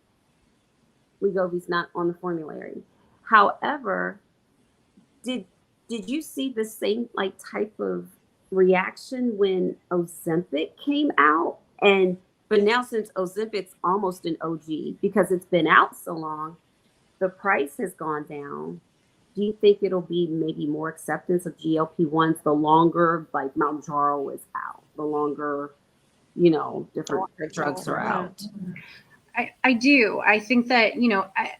Wegovy's not on the formulary. However, did you see the same type of reaction when Ozempic came out? But now, since Ozempic's almost an OG because it's been out so long, the price has gone down. Do you think it'll be maybe more acceptance of GLP-1s the longer Mounjaro is out, the longer, different drugs are out? I do. I think that,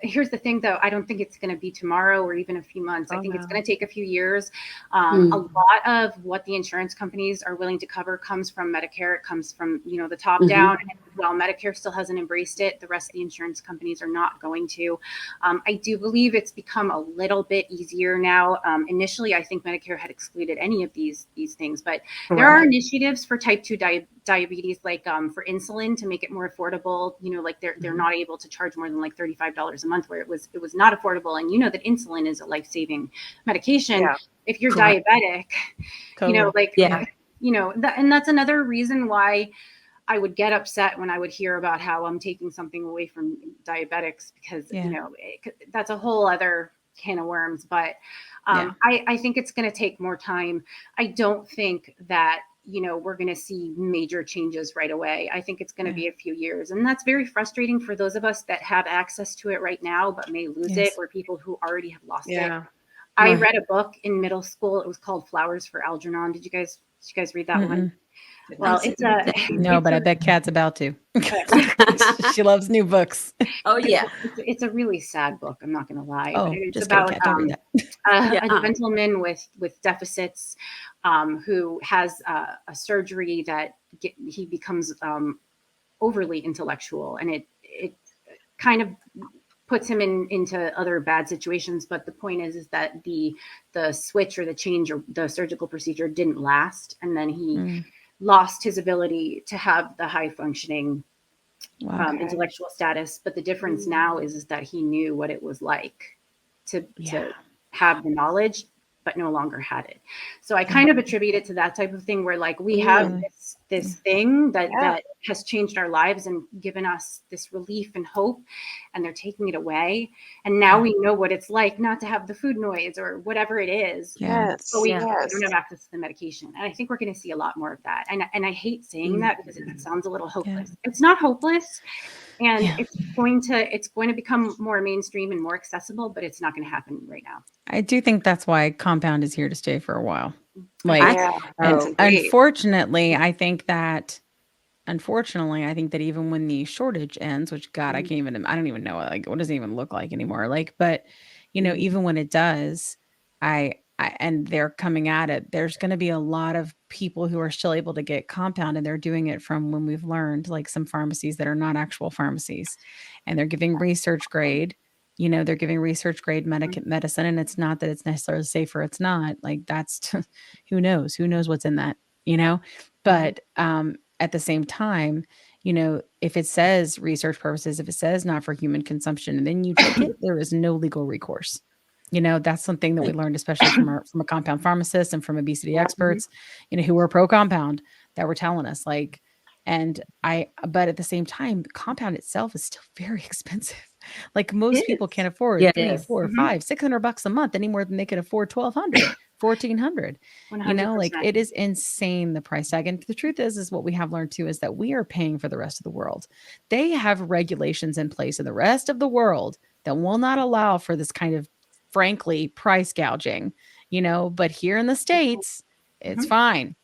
here's the thing, though. I don't think it's going to be tomorrow or even a few months. I think it's going to take a few years. A lot of what the insurance companies are willing to cover comes from Medicare. It comes from, the top down. while Medicare still hasn't embraced it, the rest of the insurance companies are not going to. I do believe it's become a little bit easier now. Initially, I think Medicare had excluded any of these things, but there are initiatives for type 2 diabetes, like for insulin, to make it more affordable. Like they're not able to charge more than like $35 a month, where it was not affordable. And that insulin is a life-saving medication. Yeah. If you're diabetic, Totally. and that's another reason why I would get upset when I would hear about how I'm taking something away from diabetics, because that's a whole other can of worms. But I think it's going to take more time. I don't think that we're going to see major changes right away. I think it's going to be a few years, and that's very frustrating for those of us that have access to it right now but may lose it, or people who already have lost it. I read a book in middle school. It was called Flowers for Algernon. Did you guys read that one? Well, but I bet Kat's about to. She loves new books. Oh yeah, it's a really sad book. I'm not going to lie. Oh, but it's just about Kat, don't read that. a gentleman with deficits who has a surgery that he becomes overly intellectual, and it kind of puts him into other bad situations. But the point is that the switch or the change or the surgical procedure didn't last, and then he lost his ability to have the high functioning intellectual status. But the difference now is that he knew what it was like to have the knowledge, but no longer had it. So I kind of attribute it to that type of thing, where like we have this thing that has changed our lives and given us this relief and hope, and they're taking it away. And now we know what it's like not to have the food noise or whatever it is. But we don't have access to the medication. And I think we're going to see a lot more of that. And I hate saying that because it sounds a little hopeless. It's not hopeless. And it's going to become more mainstream and more accessible, but it's not going to happen right now. I do think that's why compound is here to stay for a while. Unfortunately, I think that even when the shortage ends, which I don't even know, like, what does it even look like anymore? Like, but even when it does, and they're coming at it, there's going to be a lot of people who are still able to get compound, and they're doing it from when we've learned, like, some pharmacies that are not actual pharmacies, and they're giving research grade, they're giving research grade medicine. And it's not that it's necessarily safe or it's not, like, that's who knows what's in that, but, at the same time, if it says research purposes, if it says not for human consumption, and then you take it, there is no legal recourse. That's something that we learned, especially from a compound pharmacist and from obesity experts, who were pro compound, that were telling us, like, but at the same time, compound itself is still very expensive. Like, most people can't afford $300, $400, $500, $600 a month any more than they could afford $1,200, $1,400. Like, it is insane, the price tag. And the truth is what we have learned too is that we are paying for the rest of the world. They have regulations in place in the rest of the world that will not allow for this kind of, frankly, price gouging, but here in the States, it's fine.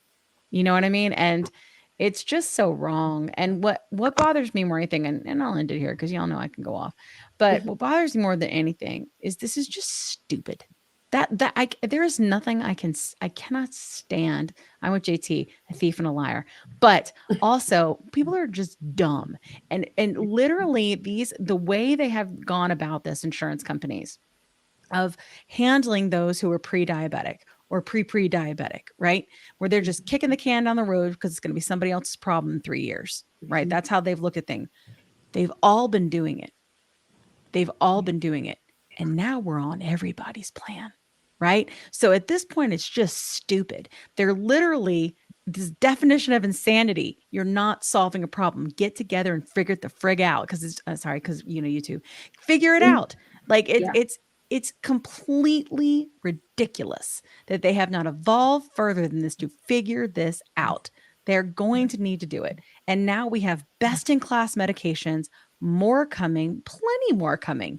You know what I mean? And it's just so wrong. And what bothers me more than anything, and I'll end it here because y'all know I can go off, but what bothers me more than anything is this is just stupid. There is nothing I cannot stand. I'm with JT, a thief and a liar, but also people are just dumb. And literally the way they have gone about this, insurance companies, of handling those who are pre-diabetic or pre-diabetic, right? Where they're just kicking the can down the road because it's going to be somebody else's problem in 3 years, right? That's how they've looked at things. They've all been doing it. And now we're on everybody's plan, right? So at this point, it's just stupid. They're literally this definition of insanity. You're not solving a problem. Get together and figure it the frig out. Because you two figure it out. Like, it's completely ridiculous that they have not evolved further than this to figure this out. They're going to need to do it. And now we have best-in-class medications, more coming, plenty more coming,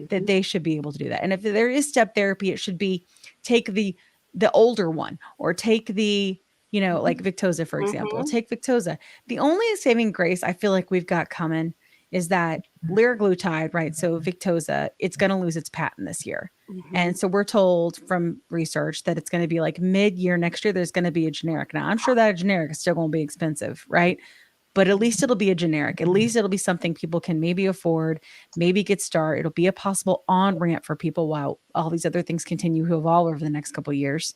that they should be able to do that. And if there is step therapy, it should be take the older one, or take the, like Victoza, for example. Take Victoza. The only saving grace I feel like we've got coming is that liraglutide, right? So Victoza, it's going to lose its patent this year. And so we're told from research that it's going to be like mid-year next year, there's going to be a generic. Now, I'm sure that a generic is still going to be expensive, right? but at least it'll be a generic. At least it'll be something people can maybe afford, maybe get started. It'll be a possible on ramp for people while all these other things continue to evolve over the next couple of years,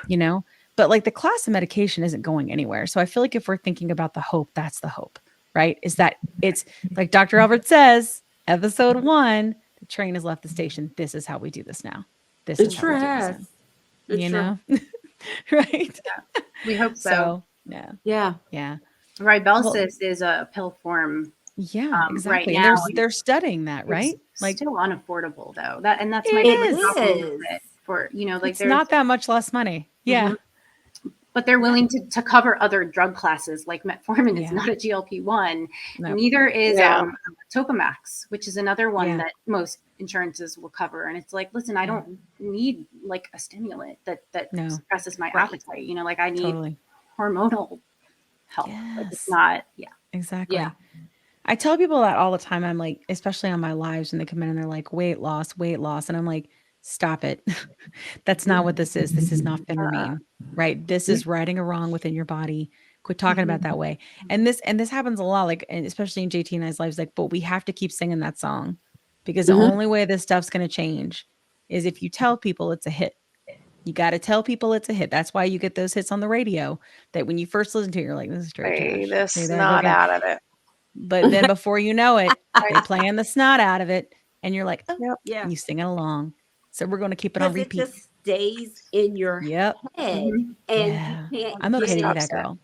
you know? But like the class of medication isn't going anywhere. So I feel like if we're thinking about the hope, that's the hope, right? Is that it's like Dr. Albert says, episode 1, the train has left the station. This is how we do this now. This It is how sure we do this has. now. You know? Right? Yeah, we hope so. So, yeah. Yeah. Yeah. Ribelsis is a pill form Yeah, exactly. right And now. they're studying that, right? It's Like still unaffordable though. That's my it biggest is. problem with it. For like It's there's not that much less money. Yeah. but they're willing to cover other drug classes like metformin is Yeah. not a GLP-1. No. Neither is Yeah. Topamax, which is another one Yeah. that most insurances will cover. And it's like, listen, I don't need like a stimulant that No. suppresses my Right. appetite. Like I need Totally. hormonal help. Like it's Yes. not, Exactly. Yeah. I tell people that all the time. I'm like, especially on my lives when they come in and they're like, weight loss. And I'm like, stop it. That's not what this is. This is not phentermine, right? This is righting a wrong within your body. Quit talking about that way. And this happens a lot, like, and especially in JT and I's lives, like, but we have to keep singing that song because the only way this stuff's going to change is if you tell people it's a hit. You got to tell people it's a hit. That's why you get those hits on the radio that when you first listen to it, you're like, this is straight Play trash. the See, there I go snot again. out of it. But then before you know it, they playing the snot out of it. And you're like, oh, Yep. Yeah. and you sing it along. So we're going to keep it on Because it repeat. just stays in your Yep. head, and Yeah. you can't I'm get okay with it that, girl.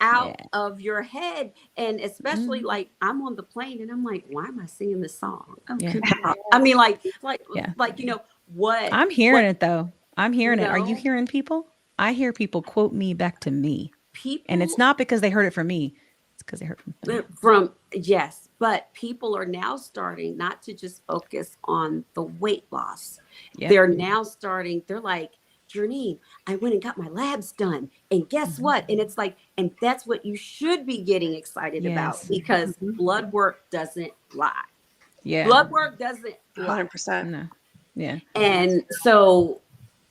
out Yeah. of your head. And especially like I'm on the plane and I'm like, why am I singing this song? Yeah. I mean, Yeah. what I'm hearing it though. I'm hearing it. Are you know? hearing people? I hear people quote me back to me. People And it's not because they heard it from me. It's because they heard it from yes, but people are now starting not to just focus on the weight loss. Yep. They're now starting, they're like, Janine, I went and got my labs done. And guess what? And it's like, and that's what you should be getting excited about Yes. because blood work doesn't lie. Yeah. Blood work doesn't lie. 100%. No. Yeah. And so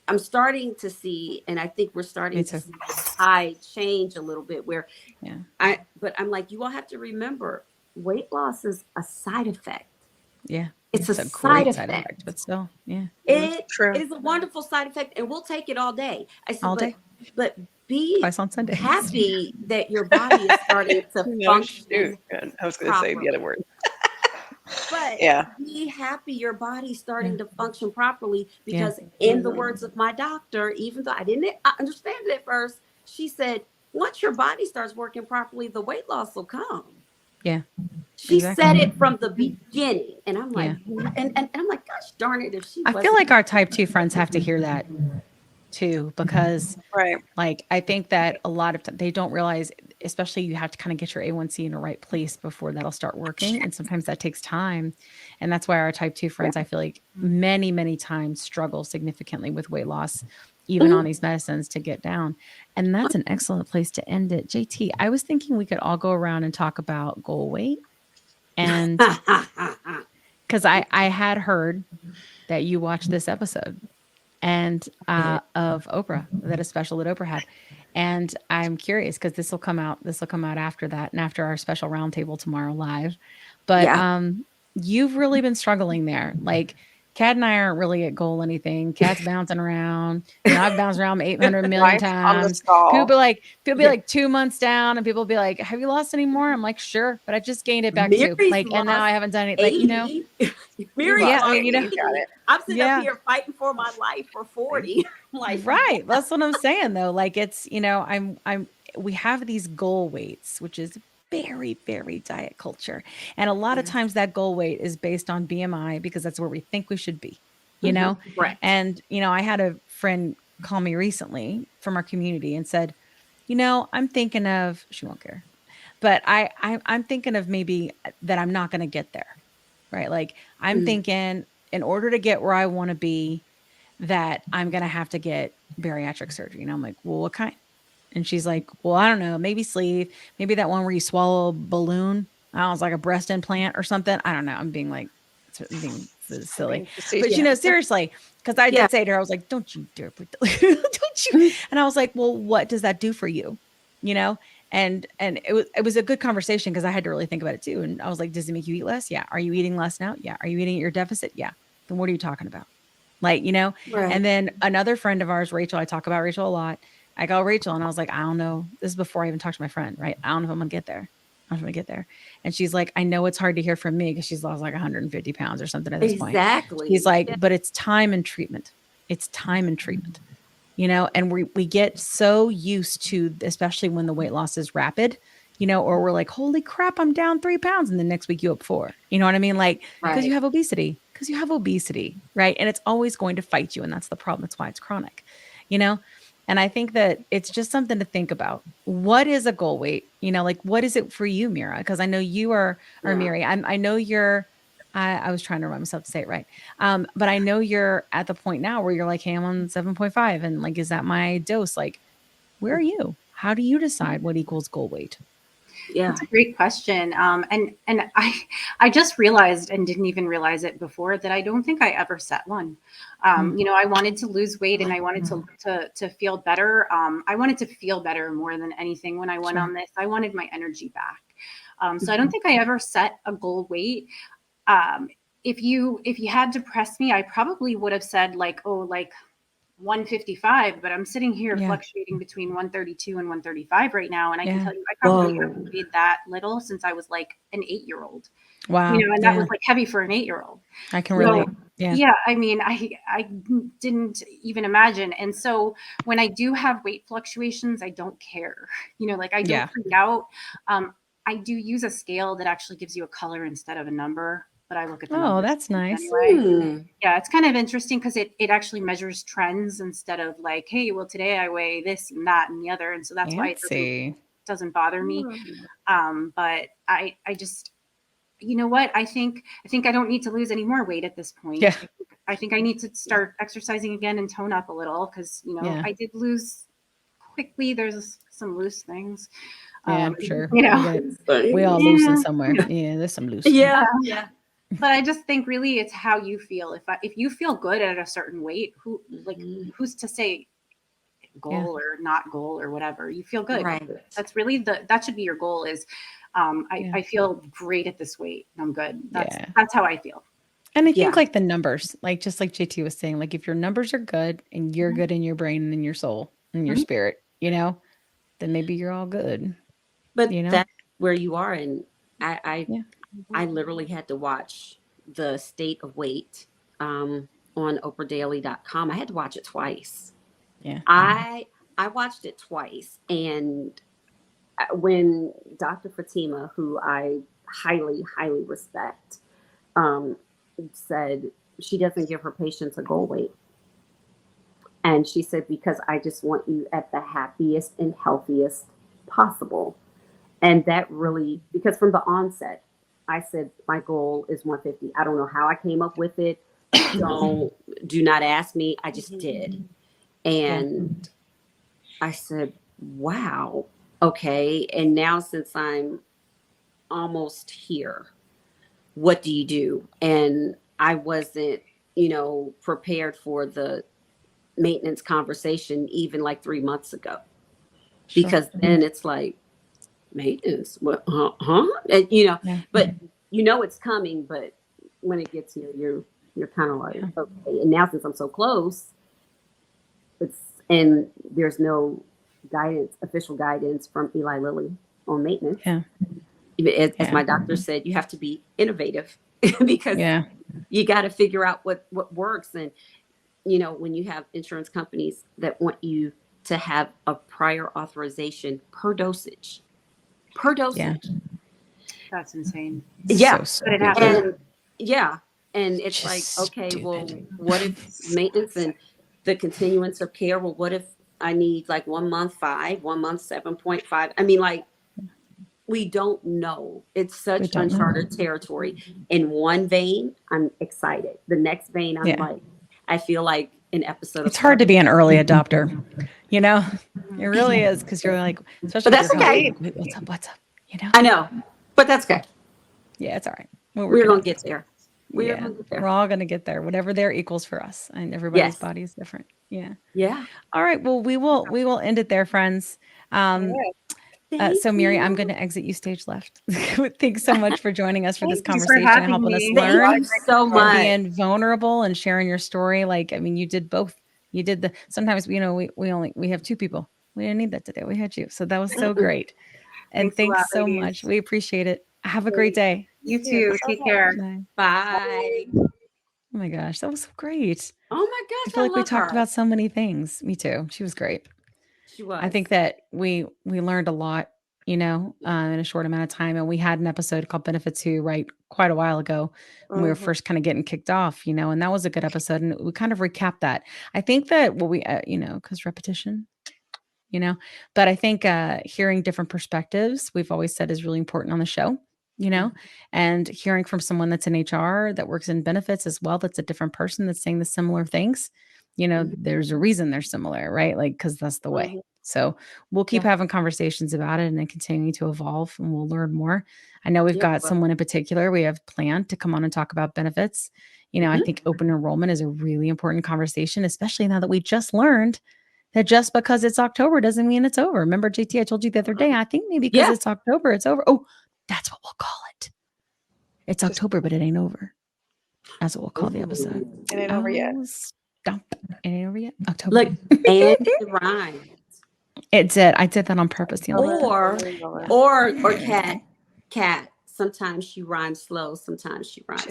I'm starting to see, and I think we're starting Me to too. see the tide change a little bit where Yeah. but I'm like, you all have to remember weight loss is a side effect. Yeah. It's a great side side effect. effect, but still, yeah. It True. is a wonderful side effect, and we'll take it all day. I said, All day. but be Twice on Sundays. happy that your body is starting to function. I was going to say the other word. But Yeah. be happy your body's starting to function properly because in the words of my doctor, even though I didn't understand it at first, she said, once your body starts working properly, the weight loss will come. Yeah. She Exactly. said it from the beginning. And I'm like, Yeah. and I'm like, gosh darn it, if she I feel like our type 2 friends have to hear that too, because Right. like I think that a lot of they don't realize, especially you have to kind of get your A1C in the right place before that'll start working. And sometimes that takes time. And that's why our type 2 friends, I feel like many, many times struggle significantly with weight loss, even on these medicines to get down. And that's an excellent place to end it. JT, I was thinking we could all go around and talk about goal weight. And because I had heard that you watched this episode and of Oprah, that a special that Oprah had. And I'm curious because this will come out after that and after our special roundtable tomorrow live. But you've really been struggling there. Like Kat and I aren't really at goal anything. Kat's bouncing around. I've bounced around 800 million Life on the times. stall. People be like 2 months down, and people be like, "Have you lost any more?" I'm like, "Sure," but I just gained it back too. Mary's Like, and now I haven't done it. Like, Miri, Yeah, I mean, you know. You got it. I'm sitting up here fighting for my life for 40. Like, right. That's what I'm saying though. Like it's, we have these goal weights, which is very, very diet culture. And a lot of times that goal weight is based on BMI because that's where we think we should be, Correct. And, I had a friend call me recently from our community and said, I'm thinking of, she won't care, but I'm thinking of maybe that I'm not going to get there. Right. Like I'm thinking in order to get where I want to be, that I'm going to have to get bariatric surgery. And I'm like, well, what kind? And she's like, well, I don't know, maybe sleeve, maybe that one where you swallow a balloon. I don't know, it's like a breast implant or something. I don't know. I'm being silly, but seriously, because I did say to her, I was like, don't you dare, don't you? And I was like, well, what does that do for you? And it was a good conversation because I had to really think about it too. And I was like, does it make you eat less? Yeah. Are you eating less now? Yeah. Are you eating at your deficit? Yeah. Then what are you talking about? Like, and Right. then another friend of ours, Rachel, I talk about Rachel a lot. I go, Rachel, and I was like, I don't know. This is before I even talked to my friend, right? I don't know if I'm gonna get there. I don't know if I'm gonna get there. And she's like, I know it's hard to hear from me because she's lost like 150 pounds or something at this point. She's Exactly. like, but it's time and treatment. It's time and treatment, and we get so used to, especially when the weight loss is rapid, or we're like, holy crap, I'm down 3 pounds. And the next week you up 4. You know what I mean? Like, because you Right. have obesity, right? And it's always going to fight you. And that's the problem. That's why it's chronic, you know? And I think that it's just something to think about. What is a goal weight? Like, what is it for you, Mira? Because I know you are Yeah. Miri. I know you're, I was trying to remind myself to say it right. But I know you're at the point now where you're like, hey, I'm on 7.5. And like, is that my dose? Like, where are you? How do you decide what equals goal weight? Yeah. That's a great question. And I just realized and didn't even realize it before that I don't think I ever set one. I wanted to lose weight and I wanted to feel better. I wanted to feel better more than anything when I went Sure. on this. I wanted my energy back. So I don't think I ever set a goal weight. If you had to press me, I probably would have said like, oh, like 155, but I'm sitting here Yeah. fluctuating between 132 and 135 right now. And I can Yeah. tell you, I probably Whoa. haven't weighed that little since I was like an 8-year-old, Wow. and that Yeah. was like heavy for an 8-year-old. I can So relate. Yeah. yeah, I mean, I didn't even imagine. And so when I do have weight fluctuations, I don't care, like I don't Yeah. freak out. I do use a scale that actually gives you a color instead of a number, but I look at the Oh, numbers that's nice. anyway. Hmm. Yeah, it's kind of interesting because it actually measures trends instead of like, hey, well, today I weigh this and that and the other, and so that's why it Fancy. doesn't bother me. But I just, you know what? I think I don't need to lose any more weight at this point. Yeah. I think I need to start exercising again and tone up a little because Yeah. I did lose quickly. There's some loose things, Yeah. I'm sure. you We know. get it. It's funny. We all loosen Yeah. somewhere. Yeah. There's some loose. Yeah. Uh, Yeah. but I just think really it's how you feel. If you feel good at a certain weight, Mhm. who's to say Yeah. goal or not goal or whatever? You feel good. Right. That's really that should be your goal. Is Yeah. I feel great at this weight. I'm good. Yeah. That's how I feel. And I think Yeah. like the numbers, like just like JT was saying, like if your numbers are good and you're Mhm. good in your brain and in your soul and your Mhm. spirit, then maybe you're all good, But you know? that's where you are. And I, I, Yeah. I literally had to watch the state of weight on OprahDaily.com. I had to watch it twice. Yeah. I watched it twice, and when Dr. Fatima, who I highly, highly respect, um, said she doesn't give her patients a goal weight. And she said, because I just want you at the happiest and healthiest possible. And that really, because from the onset, I said, my goal is 150. I don't know how I came up with it. Don't, do not ask me. I just did. Yeah. And I said, wow, okay. And now since I'm almost here, what do you do? And I wasn't, prepared for the maintenance conversation even like 3 months ago, Sure. because then it's like, maintenance, what, huh? And, Yeah. but it's coming, but when it gets here, you're kind of like, Yeah. okay. And now since I'm so close, and there's no guidance, official guidance from Eli Lilly on maintenance. Yeah. As Yeah. my doctor said, you have to be innovative because Yeah. you got to figure out what works. And when you have insurance companies that want you to have a prior authorization per dosage, Yeah. That's insane. yeah, So But it stupid. happens. and yeah, and it's like, Just okay, well, stupid. what if maintenance and the continuance of care? Well, what if I need like 1 month 5, 1 month 7.5? I mean, like, we don't know. It's We such don't know. uncharted territory. In one vein, I'm excited. The next vein, I'm Yeah. like, I feel like an episode of It's hard to be an early adopter, you know? It Mhm. really is because you're like, especially but with that's your health, you're okay. like, wait, what's up? What's up? I know, but that's okay. Yeah, it's all right. We'll We're work it gonna out. get there. We're Yeah. gonna get We're there. all going to get there. Whatever there equals for us. And everybody's Yes. body is different. Yeah. Yeah. All right. Well, we will end it there, friends. All Um, right. Thank So Miri, I'm you. going to exit you stage left. Thanks so much for joining us for this Thank you for conversation and having helping us me. learn Thank you so and much. being vulnerable and sharing your story. Like, I mean, you did both. You did sometimes, we have two people. We didn't need that today. We had you. So that was so great. And Thanks a lot, thanks so ladies. much. We appreciate it. Have a great day. You too. Take care. Bye. Bye. Oh my gosh, that was so great. Oh my I gosh, feel I like we love talked her. about so many things. Me too. She was great. She was. I think that we learned a lot, in a short amount of time. And we had an episode called Benefits Who, right, quite a while ago when we were first kind of getting kicked off, and that was a good episode. And we kind of recapped that. I think that what we, because repetition, but I think hearing different perspectives, we've always said is really important on the show, and hearing from someone that's in HR that works in benefits as well, that's a different person that's saying the similar things, there's a reason they're similar, right? Like, because that's the way. So we'll keep having conversations about it and then continuing to evolve, and we'll learn more. I know we've got someone in particular we have planned to come on and talk about benefits. I think open enrollment is a really important conversation, especially now that we just learned that just because it's October doesn't mean it's over. Remember, JT, I told you the other day, I think maybe because it's October, it's over. Oh, that's what we'll call it. It's October, but it ain't over. That's what we'll call the episode. It ain't over yet. Stop. It ain't over yet. October. Look, and it rhymes. It did. I did that on purpose. Or cat. Sometimes she rhymes slow. Sometimes she rhymes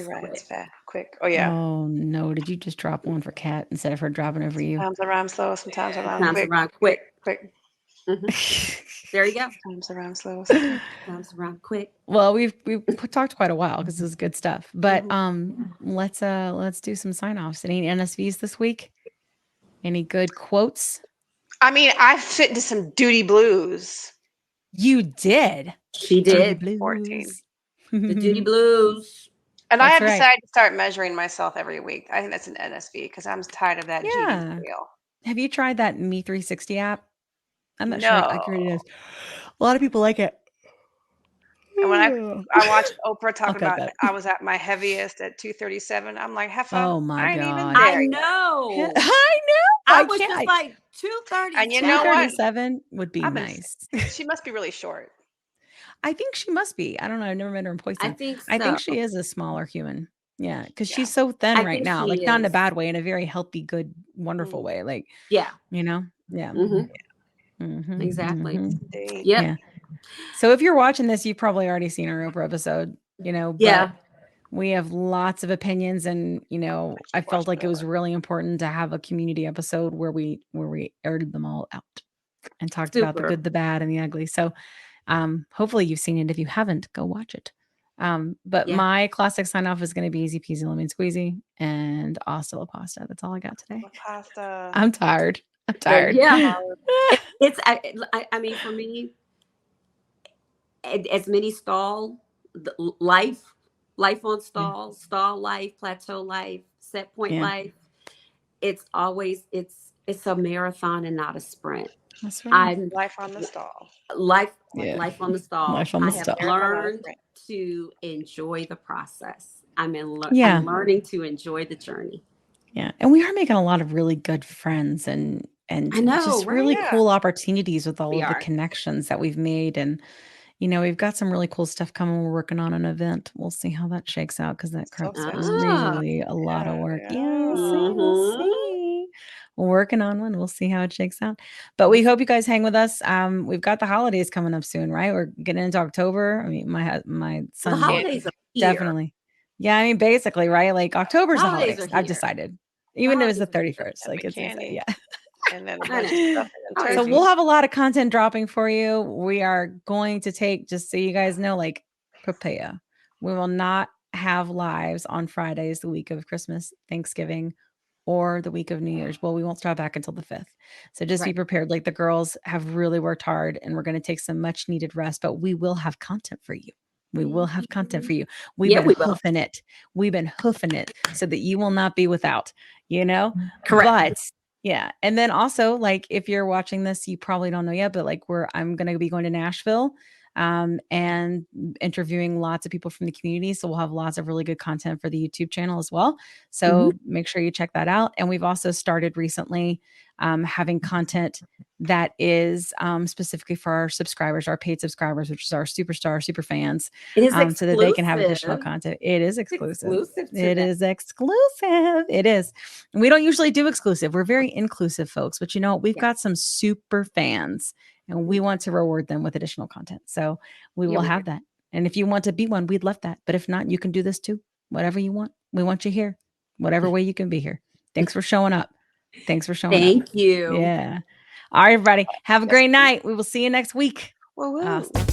quick. Oh yeah. Oh no! Did you just drop one for Cat instead of her dropping over you? Sometimes I rhyme slow. Sometimes I rhyme sometimes quick. around quick. Quick. There you go. Sometimes I rhyme slow. Sometimes around quick. Well, we've talked quite a while because this is good stuff. But let's do some sign offs. Any NSVs this week? Any good quotes? I mean, I fit into some duty blues. You did. She did. Duty 14. blues. The duty blues. And That's I have right. decided to start measuring myself every week. I think that's an NSV because I'm tired of that GD scale. Have you tried that Me 360 app? I'm not sure how accurate it No. is. A lot of people like it. And when I watched Oprah talk Okay, about good. I was at my heaviest at 237, I'm like, Heffa, Oh my I ain't even God. there I yet. know. I know. I was just like 230. And you know what? 237 would be nice. She must be really short. I think she must be. I don't know. I've never met her in person. I think so. I think she is a smaller human. Yeah, because she's so thin right now. Like not in a bad way, in a very healthy, good, wonderful way. Like yeah. Yeah. Exactly. Yep. Yeah. So if you're watching this, you've probably already seen our Oprah episode, but we have lots of opinions, and I felt like it was really important to have a community episode where we aired them all out and talked about the good, the bad, and the ugly. So hopefully you've seen it. If you haven't, go watch it. But my classic sign off is going to be easy peasy lemon squeezy and hasta la pasta. That's all I got today. Pasta. I'm tired. Yeah. It's I mean, for me, as many life on stall life, plateau life, set point life. It's always it's a marathon and not a sprint. That's right. Life on the stall. Life on the stall. Life on the stall. I have learned to enjoy the process. I'm learning to enjoy the journey. Yeah. And we are making a lot of really good friends and I know, just right? really cool opportunities with all of the connections that we've made. And, we've got some really cool stuff coming. We're working on an event. We'll see how that shakes out because that crap's really a lot of work. Yeah, we'll see. We're working on one. We'll see how it shakes out. But we hope you guys hang with us. We've got the holidays coming up soon, right? We're getting into October. I mean, my son, the holidays are here. Definitely. Yeah, I mean, basically, right? Like October's the holidays. I've decided. Even if it was the 31st. Like it's insane. Yeah. And then a bunch of stuff. So we'll have a lot of content dropping for you. We are going to take, just so you guys know, like prepare. We will not have lives on Fridays the week of Christmas, Thanksgiving, or the week of New Year's. Well, we won't start back until the 5th. So just be prepared. Like the girls have really worked hard and we're going to take some much needed rest, but we will have content for you. We will have content for you. We've been hoofing it. We've been hoofing it so that you will not be without, Correct. But yeah. And then also, like, if you're watching this, you probably don't know yet, but like I'm going to be going to Nashville and interviewing lots of people from the community. So we'll have lots of really good content for the YouTube channel as well. So make sure you check that out. And we've also started recently having content that is specifically for our subscribers, our paid subscribers, which is our superstar super fans, It is so that they can have additional content. It is exclusive. It is exclusive. It is. And we don't usually do exclusive. We're very inclusive folks, but you know, we've got some super fans and we want to reward them with additional content. So we will have that. And if you want to be one, we'd love that. But if not, you can do this too. Whatever you want. We want you here. Whatever way you can be here. Thanks for showing up. Thanks for showing up. Thank you. Yeah. All right, everybody. Have a great night. We will see you next week. Woo-woo.